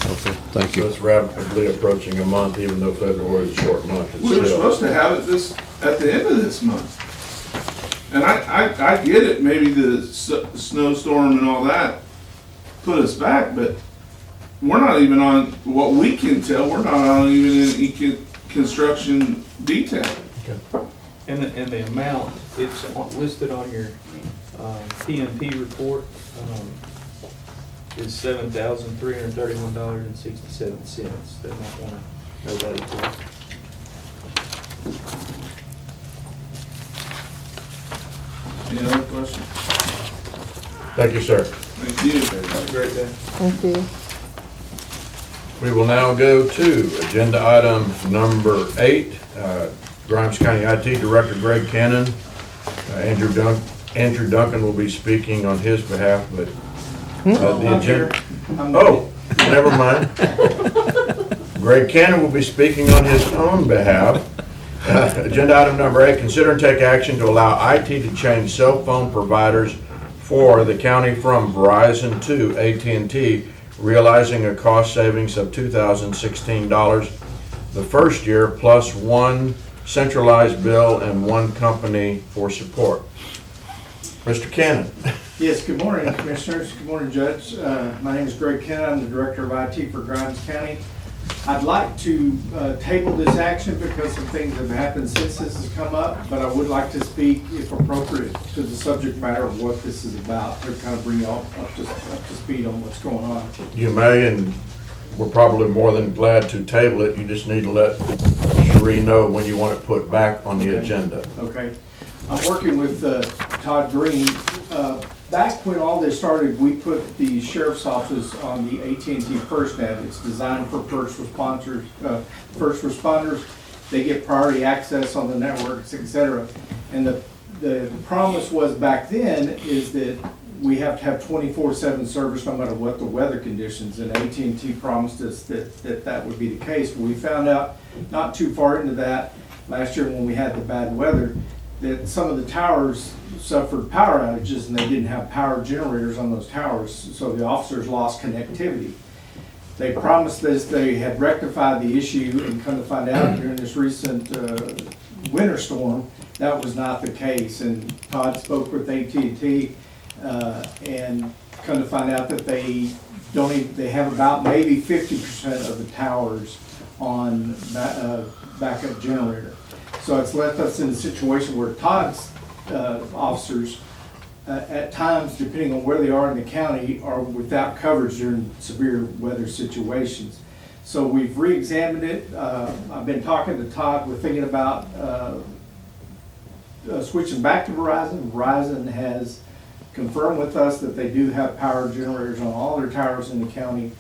Okay, thank So you. it's rapidly approaching a month, even though February is a short month. It's We were still- supposed to have it at the end of this month. And I get it, maybe the snowstorm and all that put us back, but we're not even on, what we can tell, we're not on even any construction detail. And the amount, it's listed on your PMP report, is $7,331.67. They might want to know that as well. Any other questions? Thank you, sir. Thank you. Have a great day. Thank you. We will now go to agenda item number 8. Grimes County IT Director Greg Cannon. Andrew Duncan will be speaking on his behalf, but the agenda. Oh, never mind. Greg Cannon will be speaking on his own behalf. Agenda item number 8, consider and take action to allow IT to change cell phone providers for the county from Verizon to AT&T, realizing a cost savings of $2,016 the first year, plus one centralized bill and one company for support. Mr. Cannon. Yes, good morning, Commissioners. Good morning, Judge. My name is Greg Kent. I'm the Director of IT for Grimes County. I'd like to table this action because some things have happened since this has come up, but I would like to speak, if appropriate, to the subject matter of what this is about, to kind of bring you all up to speed on what's going on. You may, and we're probably more than glad to table it. You just need to let Cherie know when you want it put back on the agenda. Okay. I'm working with Todd Green. Back when all this started, we put the sheriff's office on the AT&T FirstNet. It's designed for first responders. They get priority access on the networks, et cetera. And the promise was back then is that we have to have 24/7 service no matter what the weather conditions. And AT&T promised us that would be the case. But we found out not too far into that last year when we had the bad weather that some of the towers suffered power outages and they didn't have power generators on those towers, so the officers lost connectivity. They promised this, they had rectified the issue, and come to find out during this recent winter storm, that was not the case. And Todd spoke with AT&T and come to find out that they have about maybe 50% of the towers on backup generator. So it's left us in a situation where Todd's officers, at times, depending on where they are in the county, are without coverage during severe weather situations. So we've re-examined it. I've been talking to Todd. We're thinking about switching back to Verizon. Verizon has confirmed with us that they do have power generators on all their towers in the county.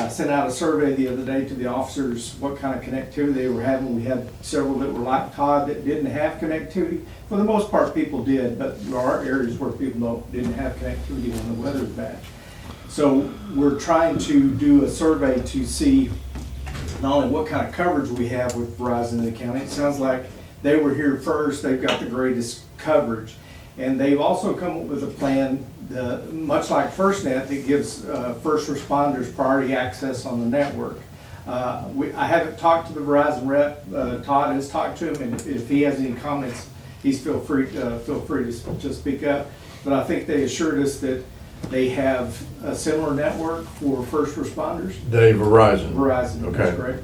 Sent out a survey the other day to the officers, what kind of connectivity they were having. We had several that were like Todd that didn't have connectivity. For the most part, people did, but there are areas where people didn't have connectivity when the weather's bad. So we're trying to do a survey to see not only what kind of coverage we have with Verizon in the county. It sounds like they were here first. They've got the greatest coverage. And they've also come up with a plan, much like FirstNet, that gives first responders priority access on the network. I haven't talked to the Verizon rep. Todd has talked to him, and if he has any comments, he's feel free to speak up. But I think they assured us that they have a similar network for first responders. Verizon. Verizon, Okay. that's correct.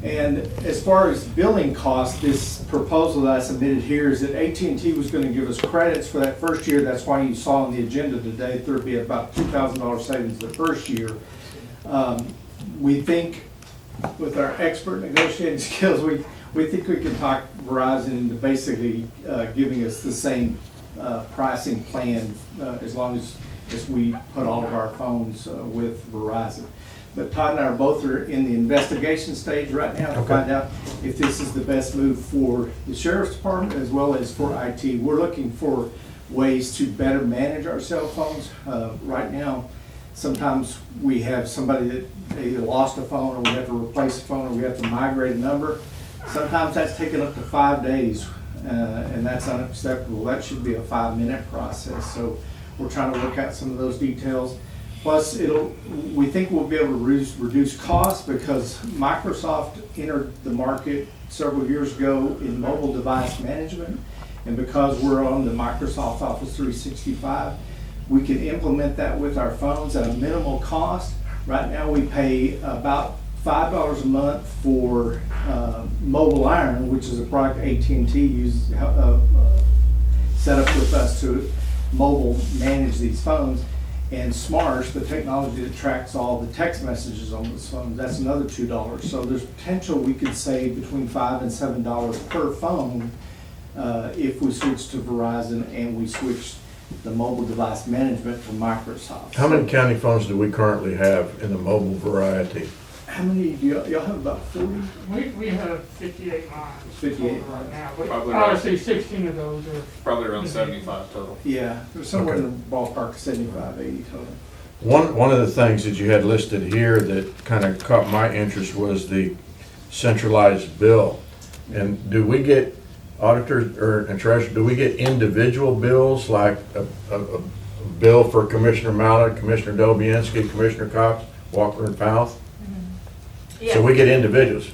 And as far as billing costs, this proposal that I submitted here is that AT&T was going to give us credits for that first year. That's why you saw on the agenda today there'd be about $2,000 savings the first year. We think with our expert negotiating skills, we think we can talk Verizon into basically giving us the same pricing plan as long as we put all of our phones with Verizon. But Todd and I are both in the investigation stage right now to find out if this is the best move for the Sheriff's Department as well as for IT. We're looking for ways to better manage our cell phones. Right now, sometimes we have somebody that either lost a phone or we have to replace a phone or we have to migrate a number. Sometimes that's taken up to 5 days, and that's unacceptable. That should be a 5-minute process. So we're trying to look at some of those details. Plus, we think we'll be able to reduce costs because Microsoft entered the market several years ago in mobile device management. And because we're on the Microsoft Office 365, we can implement that with our phones at a minimal cost. Right now, we pay about $5 a month for Mobile Iron, which is a product AT&T uses, set up with us to mobile manage these phones. And Smarsh, the technology that tracks all the text messages on those phones, that's another $2. So there's potential we could save between $5 and $7 per phone if we switch to Verizon and we switch the mobile device management from Microsoft. How many county phones do we currently have in the mobile variety? How many do y'all have? About 40? We have 58 lines. 58 right now. But Probably obviously 16 of those are. Probably around 75 total. Yeah, there's somewhere in the ballpark of 75, 80 total. One of the things that you had listed here that kind of caught my interest was the centralized bill. And do we get auditors and treasurers, do we get individual bills like bill for Commissioner Mallett, Commissioner Dobianski, Commissioner Cox, Walker and Fouth. So we get individuals.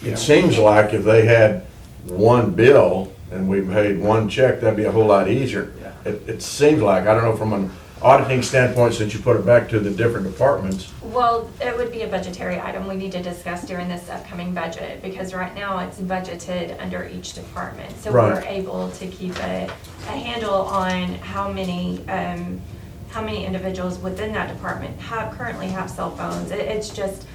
It seems like if they had one bill and we paid one check, that'd be a whole lot easier. It seems like, I don't know, from an auditing standpoint, since you put it back to the different departments. Well, it would be a budgetary item we need to discuss during this upcoming budget, because right now it's budgeted under each department. So Right. we're able to keep a handle on how many individuals within that department currently have cell phones. It's just,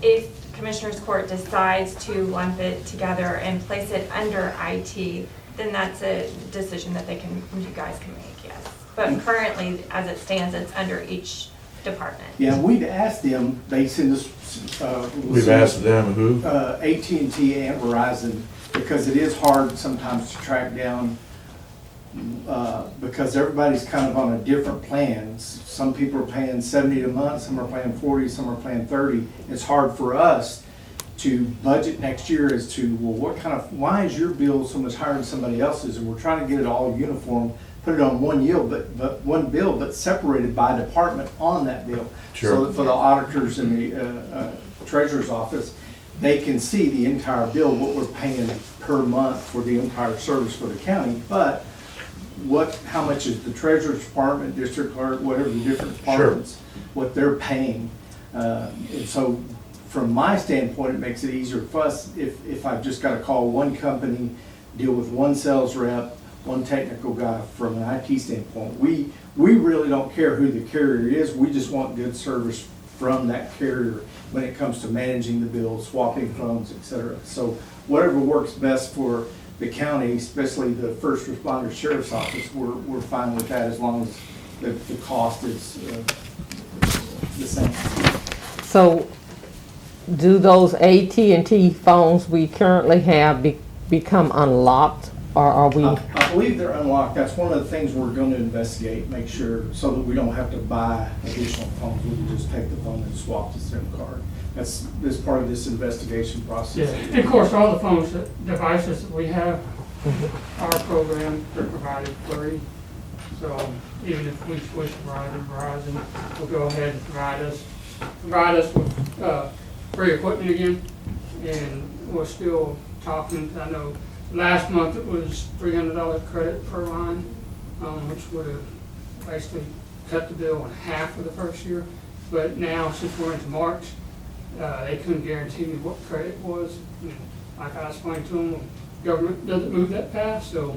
if Commissioners Court decides to lump it together and place it under IT, then that's a decision that you guys can make, yes. But currently, as it stands, it's under each department. Yeah, we'd asked them, they send us, We've asked them who? AT&T and Verizon, because it is hard sometimes to track down, because everybody's kind of on a different plan. Some people are paying 70 a month, some are paying 40, some are paying 30. It's hard for us to budget next year as to, well, why is your bill so much higher than somebody else's? And we're trying to get it all uniform, put it on one one bill, but separated by department on that bill. Sure. So that for the auditors in the treasurer's office, they can see the entire bill, what we're paying per month for the entire service for the county. But how much is the treasurer's department, district clerk, whatever the different departments, what they're paying. And so from my standpoint, it makes it easier for us if I've just got to call one company, deal with one sales rep, one technical guy from an IT standpoint. We really don't care who the carrier is. We just want good service from that carrier when it comes to managing the bills, swapping phones, et cetera. So whatever works best for the county, especially the first responder sheriff's office, we're fine with that as long as the cost is the same. So do those AT&T phones we currently have become unlocked, or are we? I believe they're unlocked. That's one of the things we're going to investigate, make sure, so that we don't have to buy additional phones. We can just take the phone and swap the SIM card. That's part of this investigation process. Yeah, and of course, all the phones, devices that we have, our program, they're provided free. So even if we switch to Verizon will go ahead and provide us with free equipment again. And we're still talking, I know last month it was $300 credit per line, which would have basically cut the bill in half for the first year. But now, since we're into March, they couldn't guarantee me what credit was. And like I explained to them, government doesn't move that fast, so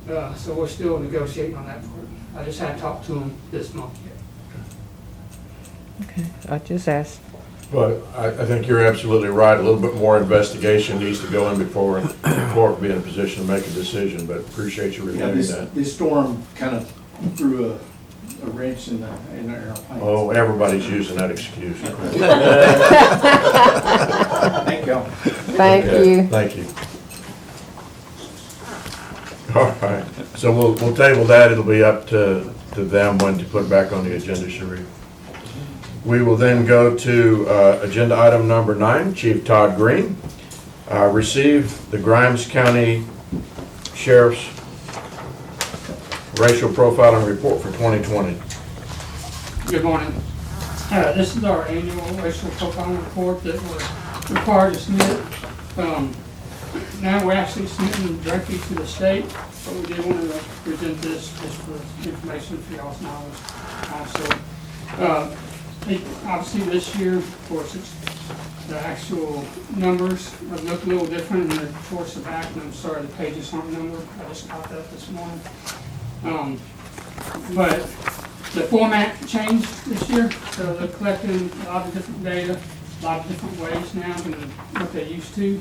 we're still negotiating on that part. I just haven't talked to them this month yet. Okay, I just asked. But I think you're absolutely right. A little bit more investigation needs to go in before the court be in a position to make a decision, but appreciate you reviewing that. This storm kind of threw a wrench in our plans. Oh, everybody's using that excuse. Thank you. Thank you. Thank you. All right, so we'll table that. It'll be up to them when to put it back on the agenda, Sheree. We will then go to agenda item number 9, Chief Todd Green. Receive the Grimes County Sheriff's Racial Profiling Report for 2020. Good morning. This is our annual racial profiling report that we're required to submit. Now we're actually submitting directly to the state, but we did want to present this just for information for y'all's knowledge also. Obviously this year, of course, the actual numbers look a little different, and towards the back, and I'm sorry the pages aren't numbered. I just got that this morning. But the format changed this year, so they're collecting a lot of different data, a lot of different ways now than what they used to.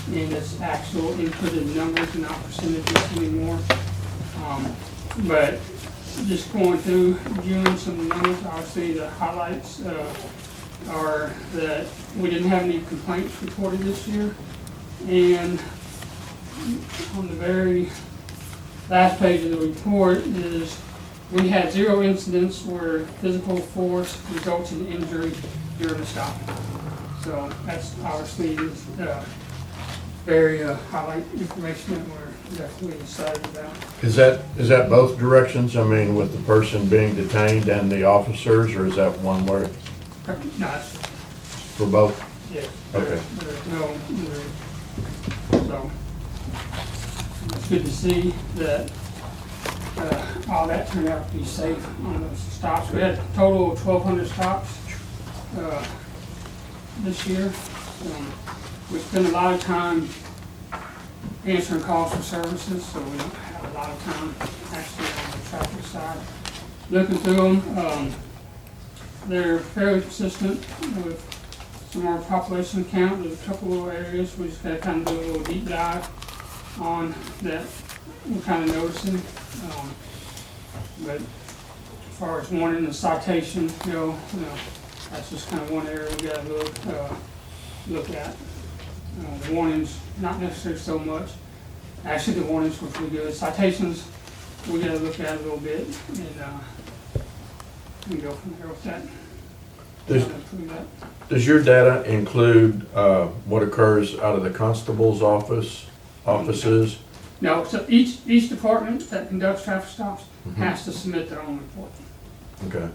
And it's actual inputted numbers and not percentages anymore. But just going through June, some of the numbers, obviously the highlights are that we didn't have any complaints reported this year. And on the very last page of the report is we had 0 incidents where physical force results in injury during the stop. So that's obviously very highlight information that we're definitely excited about. Is that both directions? I mean, with the person being detained and the officers, or is that one word No, it's, for both? yes. Okay. There's no, so, it's good to see that, all that turned out to be safe on those stops. We had a total of 1,200 stops, this year. We spend a lot of time answering calls for services, so we don't have a lot of time actually on the traffic side. Looking through them, they're fairly consistent with some of our population count. There's a couple little areas we just gotta kind of do a little deep dive on that we're kind of noticing. But as far as warning and citation go, that's just kind of one area we gotta look at. The warnings, not necessarily so much. Actually, the warnings were pretty good. Citations, we gotta look at a little bit and go from there with that. Does your data include what occurs out of the constable's offices? No, so each department that conducts traffic stops has to submit their own report. Okay.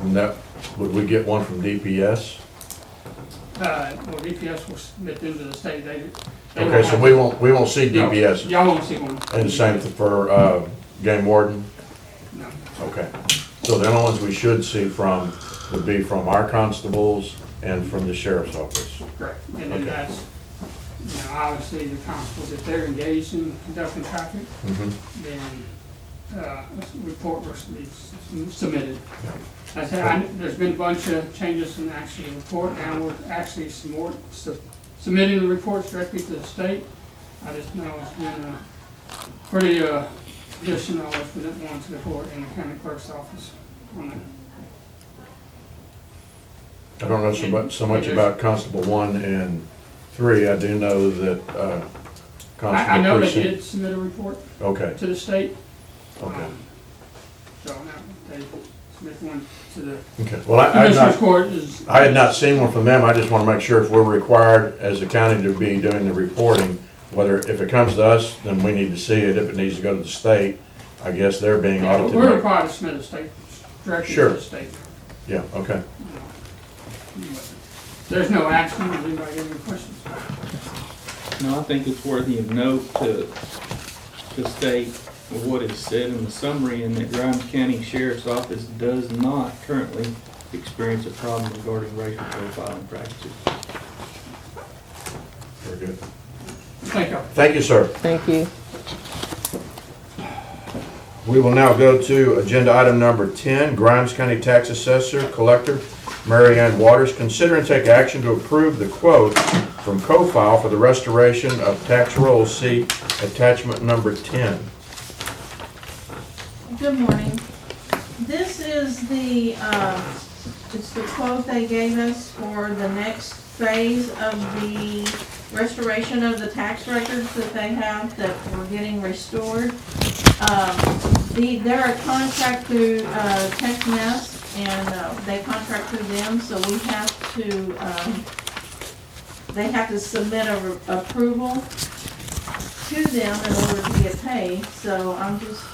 And that, would we get one from DPS? Well, DPS will submit them to the state. They Okay, won't so have- we won't see No, DPS. Y'all won't see one. And same for game warden? No. Okay. So the only ones we should see from would be from our constables and from the sheriff's office. Correct. And then Okay. that's, obviously the constables, if they're engaged in conducting traffic, then a report was to be submitted. I said, there's been a bunch of changes in actually the report. Now we're actually submitting the reports directly to the state. I just know it's been a pretty addition always we didn't want to report in the county clerk's office on that. I don't know so much about Constable 1 and 3. I do know that Constable I know they Precinct. did submit a report Okay, to the state. okay, So now they submit one to the okay. Well, I Commissioner's Court is. had not seen one from them. I just want to make sure if we're required as a county to be doing the reporting, whether, if it comes to us, then we need to see it. If it needs to go to the state, I guess they're being Yeah, audited. we're required to submit a state, directly to Sure. the state. Yeah, okay. There's no action, does anybody have any questions? No, I think it's worthy of note to state what is said in the summary, and that Grimes County Sheriff's Office does not currently experience a problem regarding racial profiling practices. Very good. Thank you. Thank you, sir. Thank you. We will now go to agenda item number 10, Grimes County Tax Assessor Collector Mary Ann Waters. Consider and take action to approve the quote from CoFile for the restoration of tax rolls. See attachment number 10. Good morning. This is it's the quote they gave us for the next phase of the restoration of the tax records that they have that were getting restored. They're a contract through TechNest, and they contract through them, so we have to, they have to submit a approval to them in order to get paid. So I'm just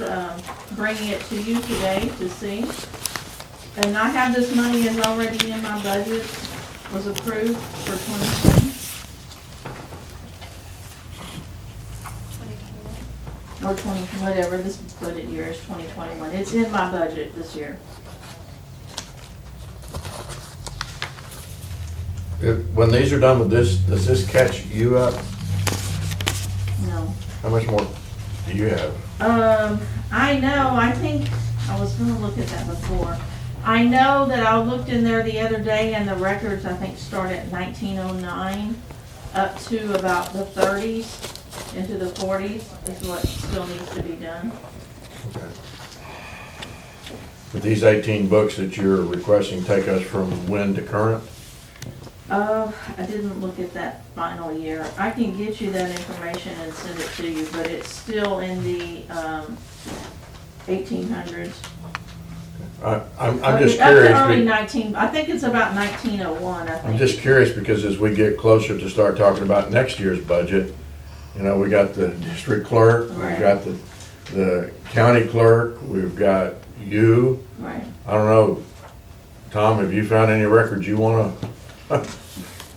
bringing it to you today to see. And I have this money is already in my budget, was approved for 2020. Or 20, whatever, this budget year is 2021. It's in my budget this year. When these are done with this, does this catch you up? No. How much more do you have? I know, I think, I was gonna look at that before. I know that I looked in there the other day and the records, I think, start at 1909 up to about the 30s, into the 40s is what still needs to be done. Okay. But these 18 books that you're requesting take us from when to current? I didn't look at that final year. I can get you that information and send it to you, but it's still in the 1800s. I'm just Up to curious. early 19, I think it's about 1901, I think. I'm just curious because as we get closer to start talking about next year's budget, You know, we got the district clerk, we've got the county clerk, we've got you. Right. I don't know, Tom, have you found any records you wanna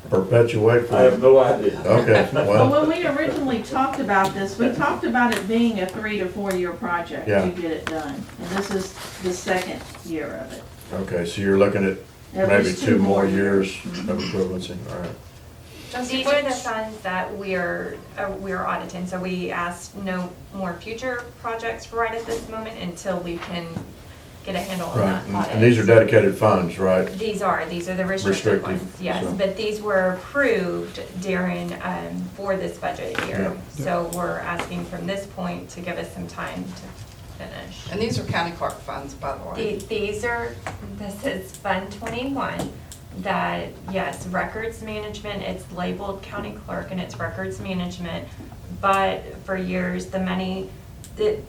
perpetuate? I have no idea. Okay, Well, well, when we originally talked about this, we talked about it being a 3 to 4 year project Yeah. to get it done. And this is the second year of it. okay, so you're looking at At maybe least 2 more years of equivalency, all right. These are the funds that we're auditing, so we asked no more future projects right at this moment until we can get a handle on Right, that audit. and these are dedicated funds, right? These are the restricted Restricted, ones, yes, so. but these were approved during, for this budget year. Yeah. So we're asking from this point to give us some time to finish. And these are county clerk funds, by the way. This is Fund 21, that, yes, records management, it's labeled county clerk and it's records management, but for years, the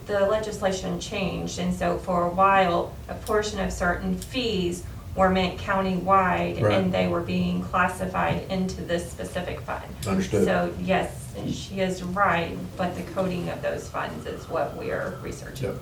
legislation changed, and so for a while, a portion of certain fees were meant countywide, Right. and they were being classified into this specific fund. Understood. So, yes, she is right, but the coding of those funds is what we are researching. Yep.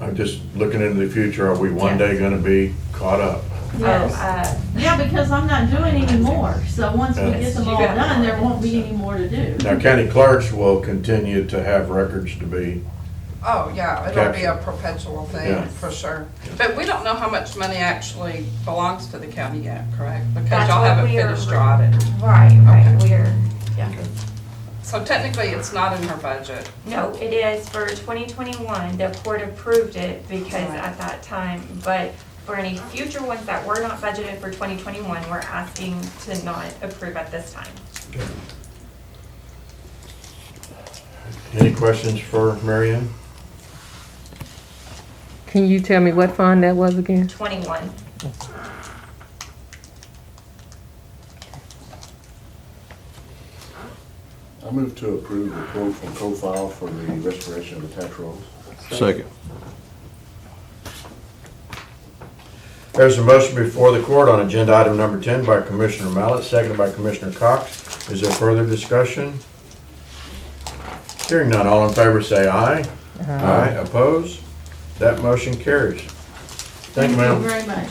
I'm just looking into the future, are we one day gonna be caught up? Yes. Yeah, because I'm not doing any more. So once we Yeah. get them all You got done, more. there won't be any more to do. Now, county clerks will continue to have records to be, Oh, yeah, it'll be a Capture. perpetual Yeah. thing, for sure. But we don't know how much money actually belongs to the county yet, correct? Because That's y'all what haven't we are- finished your audit. Right, Okay. we're, yeah. So technically, it's not in her budget. No, it is for 2021, the court approved it because Right. at that time, but for any future ones that were not budgeted for 2021, we're asking to not approve at this time. any questions for Mary Ann? Can you tell me what fund that was again? 21. I move to approve the quote from Profile for the restoration of the tax rolls. Second. There's a motion before the court on agenda item number 10 by Commissioner Mallett, seconded by Commissioner Cox. Is there further discussion? Hearing none, all in favor say aye. Aye. Opposed? That motion carries. Thank you, ma'am. very much.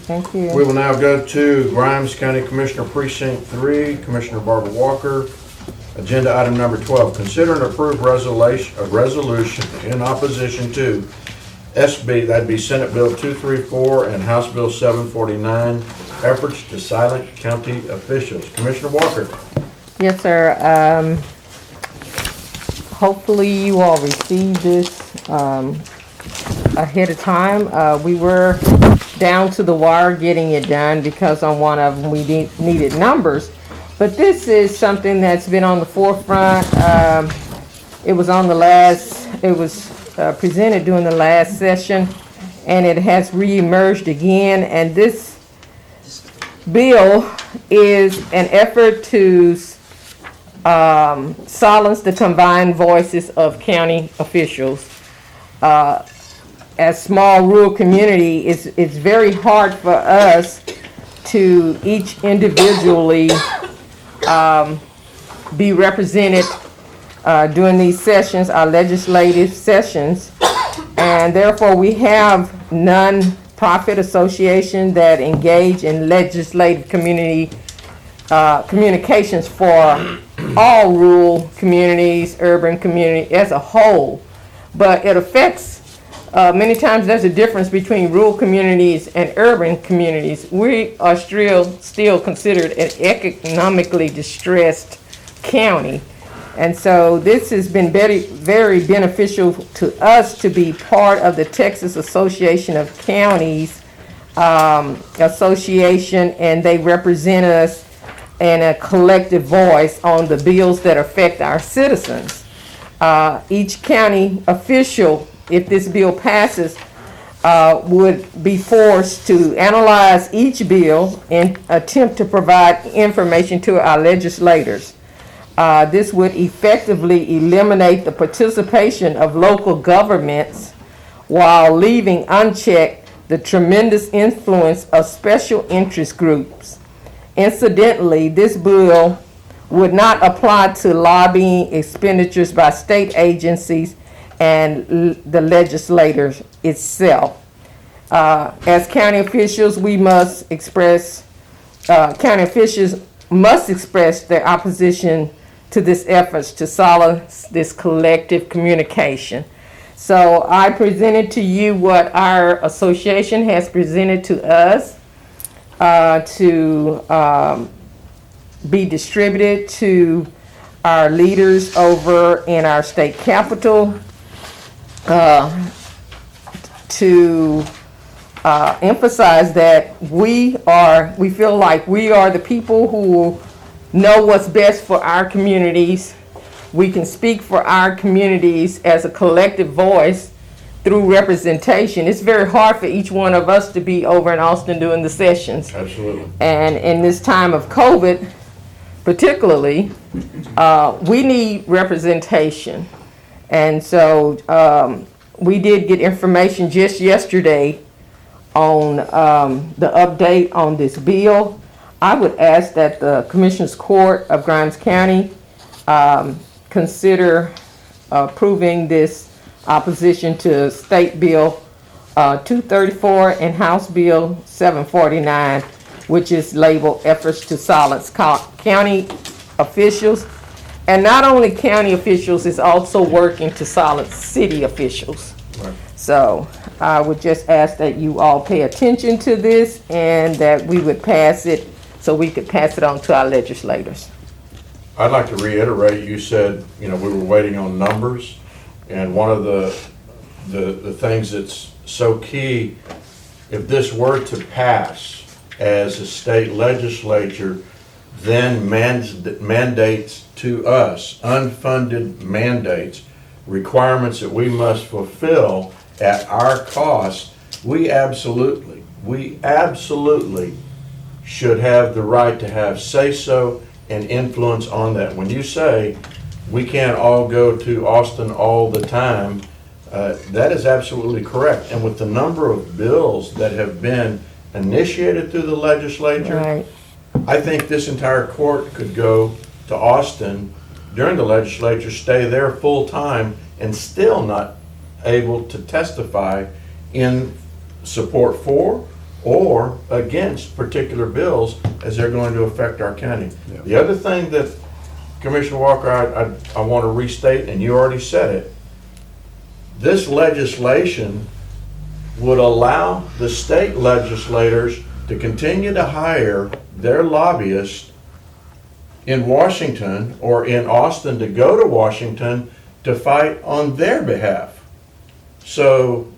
Thank you. We will now go to Grimes County Commissioner Precinct 3, Commissioner Barbara Walker. Agenda item number 12, consider and approve resolution in opposition to SB, that'd be Senate Bill 234 and House Bill 749, efforts to silence county officials. Commissioner Walker. Yes, sir. Hopefully you all received this ahead of time. We were down to the wire getting it done because on one of them we needed numbers. But this is something that's been on the forefront. It was presented during the last session, and it has reemerged again. And this bill is an effort to silence the combined voices of county officials. As small rural community, it's very hard for us to each individually be represented during these sessions, our legislative sessions, and therefore we have non-profit associations that engage in legislative community communications for all rural communities, urban community as a whole. But it affects, many times there's a difference between rural communities and urban communities. We are still considered an economically distressed county. And so this has been very, very beneficial to us to be part of the Texas Association of Counties Association, and they represent us in a collective voice on the bills that affect our citizens. Each county official, if this bill passes, would be forced to analyze each bill and attempt to provide information to our legislators. This would effectively eliminate the participation of local governments while leaving unchecked the tremendous influence of special interest groups. Incidentally, this bill would not apply to lobbying expenditures by state agencies and the legislators itself. As county officials, county officials must express their opposition to this efforts to silence this collective communication. So I presented to you what our association has presented to us to be distributed to our leaders over in our state capitol to emphasize that we feel like we are the people who know what's best for our communities. We can speak for our communities as a collective voice through representation. It's very hard for each one of us to be over in Austin doing the sessions. Absolutely. And in this time of COVID, particularly, we need representation. And so we did get information just yesterday on the update on this bill. I would ask that the Commissioners Court of Grimes County consider approving this opposition to State Bill 234 and House Bill 749, which is labeled efforts to silence county officials. And not only county officials, it's also working to silence city officials. Right. So I would just ask that you all pay attention to this and that we would pass it so we could pass it on to our legislators. I'd like to reiterate, you said, we were waiting on numbers, and one of the things that's so key, if this were to pass as a state legislature, then mandates to us, unfunded mandates, requirements that we must fulfill at our cost, we absolutely should have the right to have say-so and influence on that. When you say we can't all go to Austin all the time, that is absolutely correct. And with the number of bills that have been initiated through the legislature, Right. I think this entire court could go to Austin during the legislature, stay there full-time, and still not able to testify in support for or against particular bills as they're going to affect our county. Yeah. The other thing that, Commissioner Walker, I want to restate, and you already said it, this legislation would allow the state legislators to continue to hire their lobbyists in Washington or in Austin to go to Washington to fight on their behalf. So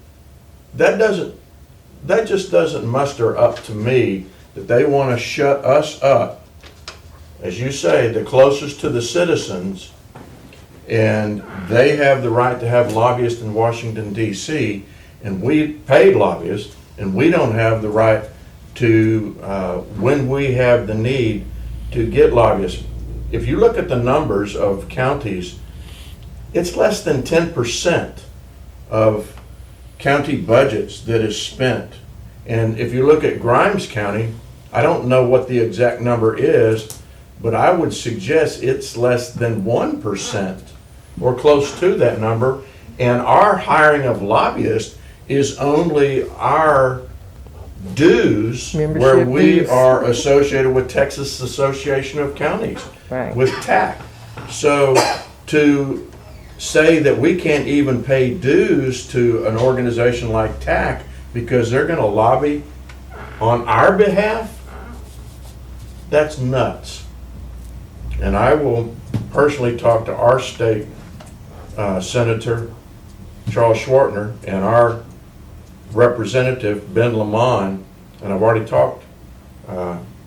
that just doesn't muster up to me that they want to shut us up, as you say, the closest to the citizens, and they have the right to have lobbyists in Washington, D.C., and we paid lobbyists, and we don't have the right to, when we have the need, to get lobbyists. If you look at the numbers of counties, it's less than 10% of county budgets that is spent. And if you look at Grimes County, I don't know what the exact number is, but I would suggest it's less than 1% or close to that number. And our hiring of lobbyists is only our dues where Membership we dues. are associated with Texas Association of Counties, Right. with TAC. So to say that we can't even pay dues to an organization like TAC because they're going to lobby on our behalf, that's nuts. And I will personally talk to our state Senator Charles Schwartner and our representative Ben Lamont, and I've already talked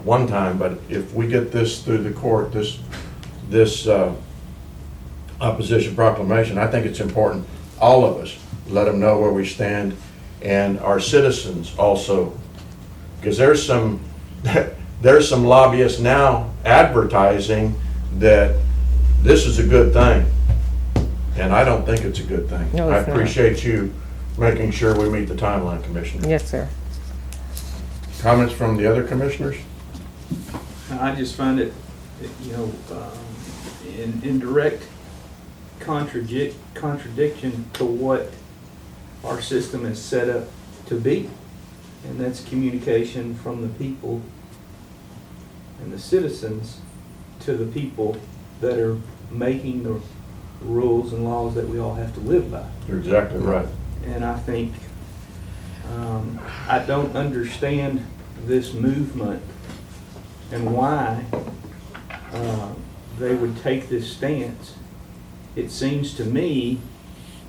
one time, but if we get this through the court, this opposition proclamation, I think it's important, all of us, let them know where we stand, and our citizens also, because there's some lobbyists now advertising that this is a good thing, and I don't think it's a good thing. No, I it's not. appreciate you making sure we meet the timeline, Commissioner. Yes, sir. Comments from the other commissioners? I just find it in direct contradiction to what our system is set up to be. And that's communication from the people and the citizens to the people that are making the rules and laws that we all have to live by. You're exactly right. And I think, I don't understand this movement and why they would take this stance. It seems to me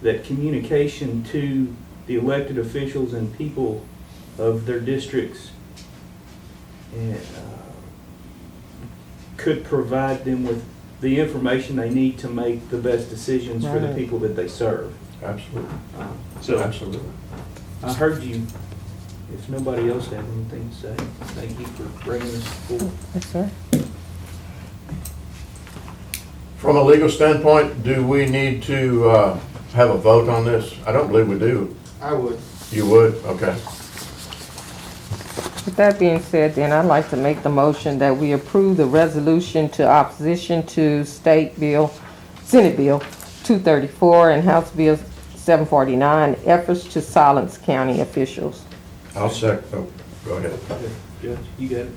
that communication to the elected officials and people of their districts could provide them with the information they need to make the best decisions for the people that they serve. Absolutely. So Absolutely. I heard you. If nobody else had anything to say, thank you for bringing this forward. Yes, sir. From a legal standpoint, do we need to have a vote on this? I don't believe we do. I would. You would? Okay. With that being said, then I'd like to make the motion that we approve the resolution to opposition to Senate Bill 234 and House Bill 749, efforts to silence county officials. I'll second. Oh, go ahead. Judge, you got it.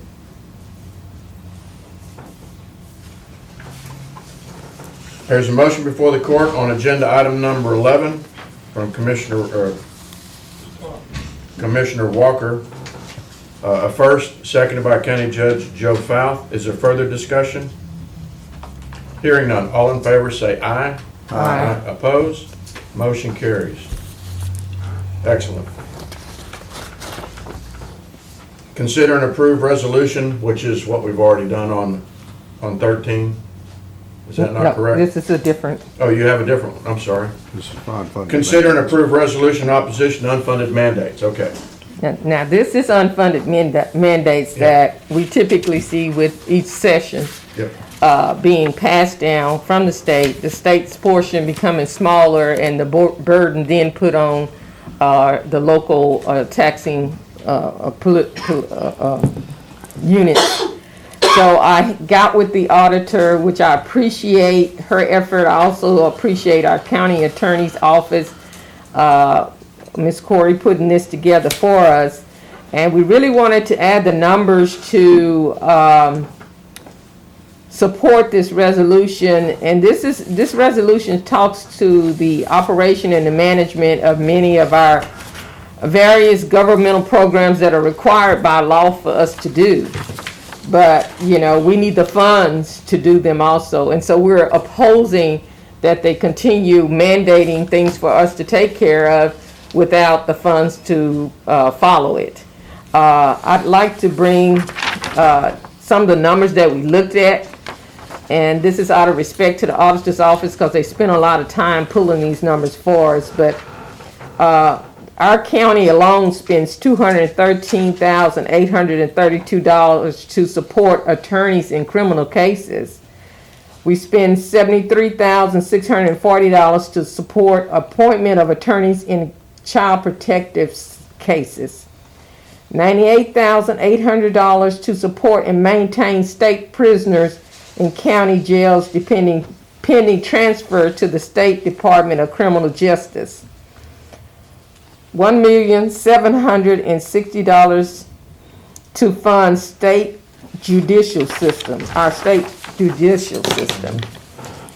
There's a motion before the court on agenda item number 11 from Commissioner Walker. A first, seconded by County Judge Joe Fouth. Is there further discussion? Hearing none. All in favor say aye. Aye. Opposed? Motion carries. Excellent. Consider and approve resolution, which is what we've already done on 13. Is that not No, correct? this is a different. Oh, you have a different one. I'm sorry. This is unfunded. Consider and approve resolution in opposition to unfunded mandates. Okay. Now, this is unfunded mandates that we typically see with each session Yep. being passed down from the state's portion becoming smaller, and the burden then put on the local taxing units. So I got with the auditor, which I appreciate her effort. I also appreciate our county attorney's office, Ms. Corey, putting this together for us. And we really wanted to add the numbers to support this resolution. And this resolution talks to the operation and the management of many of our various governmental programs that are required by law for us to do. But, we need the funds to do them also. And so we're opposing that they continue mandating things for us to take care of without the funds to follow it. I'd like to bring some of the numbers that we looked at. And this is out of respect to the auditor's office because they spent a lot of time pulling these numbers for us. But our county alone spends $213,832 to support attorneys in criminal cases. We spend $73,640 to support appointment of attorneys in child protective cases. $98,800 to support and maintain state prisoners in county jails pending transfer to the State Department of Criminal Justice. $1,760 to fund state judicial system, our state judicial system.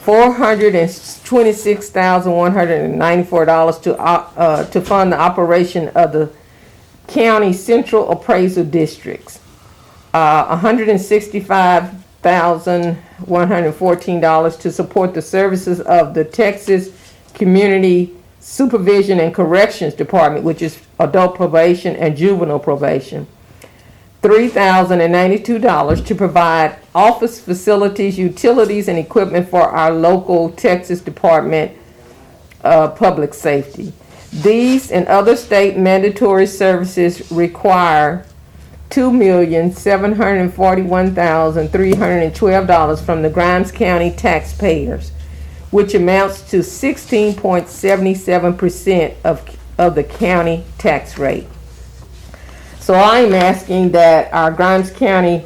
$426,194 to fund the operation of the county central appraisal districts. $165,114 to support the services of the Texas Community Supervision and Corrections Department, which is adult probation and juvenile probation. $3,092 to provide office facilities, utilities, and equipment for our local Texas Department of Public Safety. These and other state mandatory services require $2,741,312 from the Grimes County taxpayers, which amounts to 16.77% of the county tax rate. So I'm asking that our Grimes County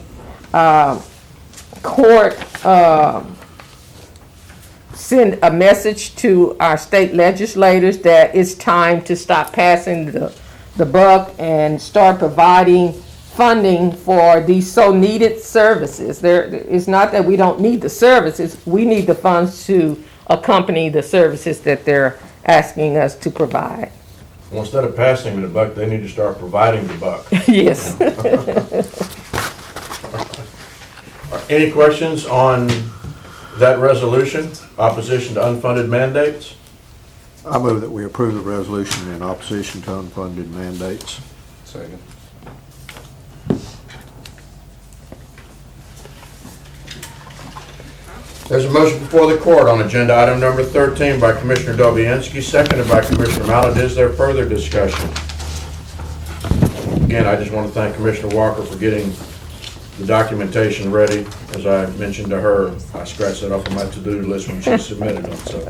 court send a message to our state legislators that it's time to stop passing the buck and start providing funding for these so needed services. It's not that we don't need the services, we need the funds to accompany the services that they're asking us to provide. Well, instead of passing the buck, they need to start providing the buck. Yes. Any questions on that resolution, opposition to unfunded mandates? I move that we approve the resolution in opposition to unfunded mandates. Second. There's a motion before the court on agenda item number 13 by Commissioner Dobianski, seconded by Commissioner Mallett. Is there further discussion? Again, I just want to thank Commissioner Walker for getting the documentation ready. As I mentioned to her, I scratched that off of my to-do list when she submitted them, so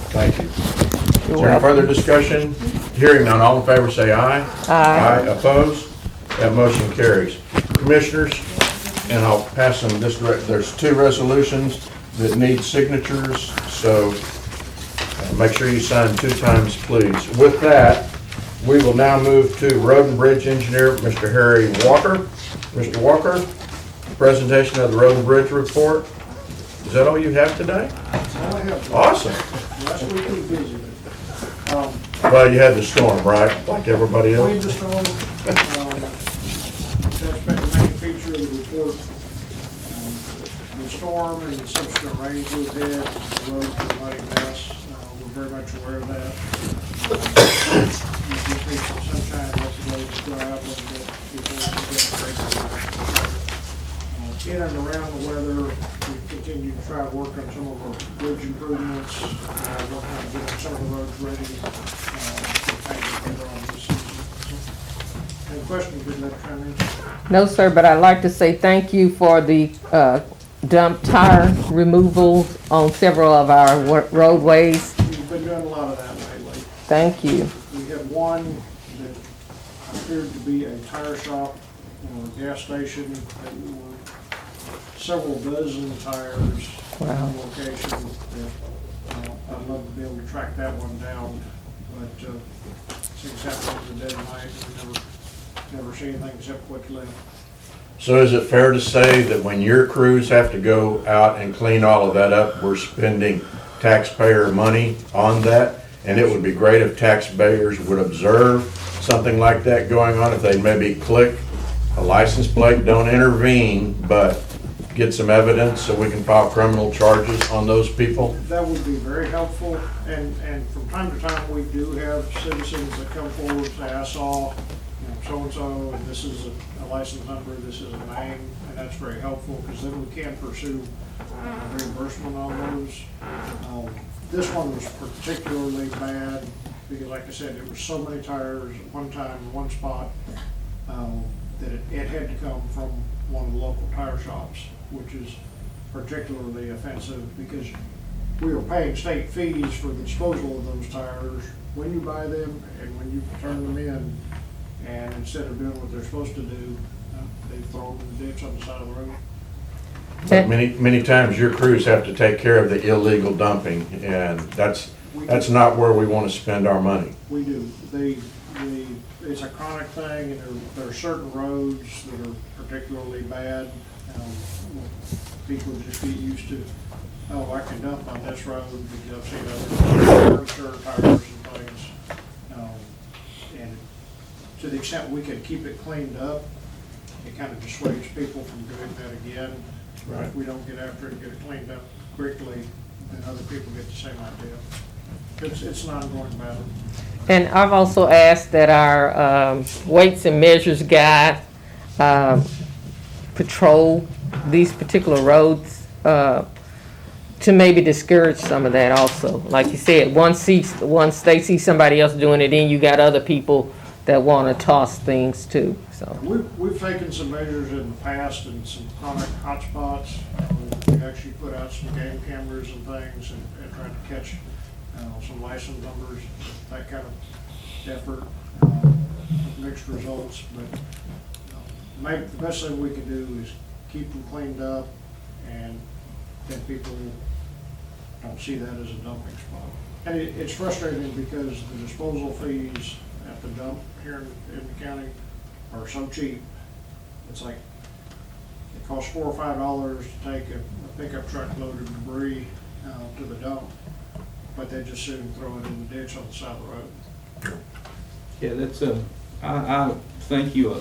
thank you. Is there any further discussion? Hearing none, all in favor say aye. Aye. Opposed? That motion carries. Commissioners, and I'll pass them this direct, there's two resolutions that need signatures, so make sure you sign 2 times, please. With that, we will now move to Road and Bridge Engineer, Mr. Harry Walker. Mr. Walker, presentation of the Road and Bridge Report. Is that all you have today? Awesome. Last week was busy. Well, you had the storm, right? Like everybody Cleaned else? the storm. That's been the main feature of the report. The storm and the subsequent rains we've had, the roads are a mighty mess. We're very much aware of that. You just need some sunshine, let the roads dry out a little bit before we get break. In and around the weather, we continue to try to work on some of our bridge improvements, working on getting some of the roads ready. Any questions, would you like to come in? No, sir, but I'd like to say thank you for the dump tire removal on several of our roadways. We've been doing a lot of that lately. Thank you. We had one that appeared to be a tire shop or a gas station that were several dozen tires in one location. That, I'd love to be able to track that one down, but things happen in the dead of night. We never see anything except what's left. So is it fair to say that when your crews have to go out and clean all of that up, we're spending taxpayer money on that? And it would be great if taxpayers would observe something like that going on, if they maybe click a license plate, don't intervene, but get some evidence so we can file criminal charges on those people? That would be very helpful, and from time to time, we do have citizens that come forward and say, I saw, so-and-so, and this is a license number, this is a name, and that's very helpful, because then we can pursue reimbursement on those. This one was particularly bad, because like I said, there were so many tires at one time, in one spot, that it had to come from one of the local tire shops, which is particularly offensive, because we were paying state fees for the disposal of those tires when you buy them and when you turn them in. And instead of doing what they're supposed to do, they throw them in the ditch on the side of the road. But many times your crews have to take care of the illegal dumping, and that's not where we want to spend our money. We do. It's a chronic thing, and there are certain roads that are particularly bad. People just get used to, oh, I can dump on this road because I've seen other furniture, tires and things. And to the extent we can keep it cleaned up, it kind of dissuades people from doing that again. Right. If we don't get after it and get it cleaned up quickly, then other people get the same idea. It's an ongoing battle. And I've also asked that our weights and measures guy patrol these particular roads to maybe discourage some of that also. Like you said, once they see somebody else doing it, then you got other people that want to toss things too. So We've taken some measures in the past in some chronic hotspots. We actually put out some game cameras and things and tried to catch some license numbers, that kind of effort, mixed results. But the best thing we can do is keep them cleaned up and then people don't see that as a dumping spot. And it's frustrating because the disposal fees at the dump here in the county are so cheap. It's like, it costs $4 or $5 to take a pickup truck load of debris to the dump, but they just sit and throw it in the ditch on the side of the road. Yeah, that's I thank you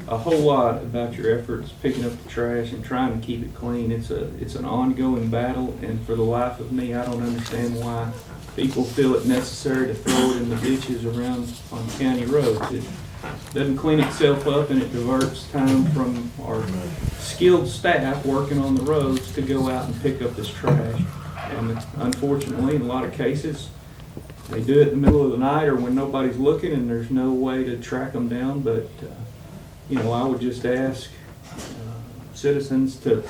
a whole lot about your efforts picking up the trash and trying to keep it clean. It's an ongoing battle, and for the life of me, I don't understand why people feel it necessary to throw it in the ditches around on county roads. It doesn't clean itself up, and it diverts time from our skilled staff working on the roads to go out and pick up this trash. And unfortunately, in a lot of cases, they do it in the middle of the night or when nobody's looking and there's no way to track them down. But, I would just ask citizens to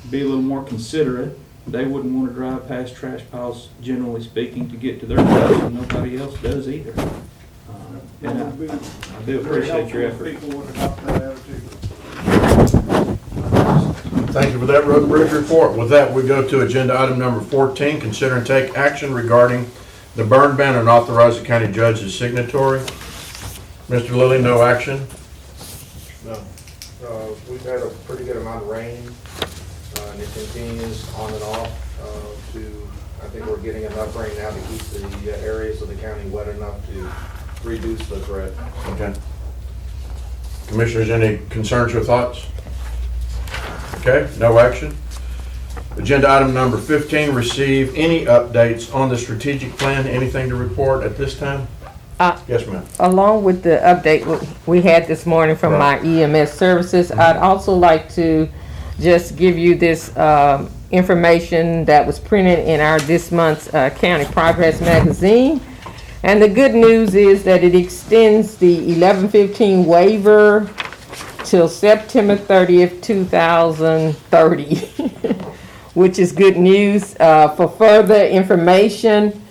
be a little more considerate. They wouldn't want to drive past trash piles, generally speaking, to get to their place, and nobody else does either. And I do appreciate your effort. People would adopt that attitude. Thank you for that road and bridge report. With that, we go to agenda item number 14, consider and take action regarding the burn ban and authorize the county judge as signatory. Mr. Lilly, no action. No. We've had a pretty good amount of rain, and it continues on and off I think we're getting enough rain now to keep the areas of the county wet enough to reduce the threat. Okay. Commissioners, any concerns or thoughts? Okay, no action. Agenda item number 15, receive any updates on the strategic plan. Anything to report at this time? Yes, ma'am. Along with the update we had this morning from my EMS services, I'd also like to just give you this information that was printed in our this month's County Progress magazine. And the good news is that it extends the 1115 waiver till September 30th, 2030, which is good news. For further information,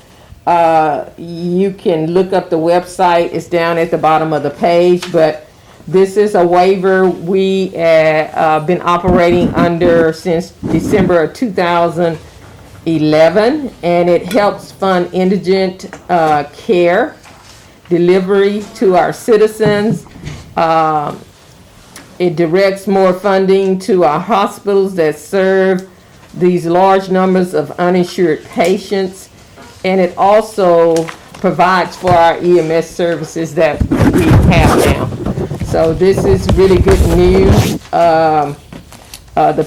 you can look up the website. It's down at the bottom of the page, but this is a waiver we have been operating under since December of 2011, and it helps fund indigent care delivery to our citizens. It directs more funding to our hospitals that serve these large numbers of uninsured patients, and it also provides for our EMS services that we have now. So this is really good news. The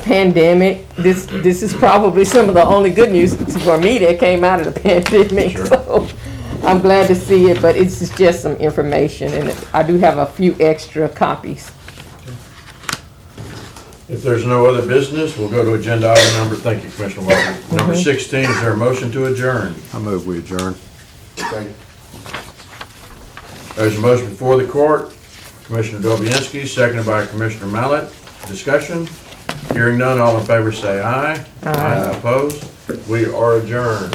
pandemic, this is probably some of the only good news for me that came out of the pandemic. Sure. So I'm glad to see it, but it's just some information, and I do have a few extra copies. If there's no other business, we'll go to agenda item number, thank you, Commissioner Walker. Number 16, is there a motion to adjourn? I move we adjourn. There's a motion before the court. Commissioner Dobianski, seconded by Commissioner Mallett. Discussion? Hearing none, all in favor say aye. Aye. Opposed? We are adjourned.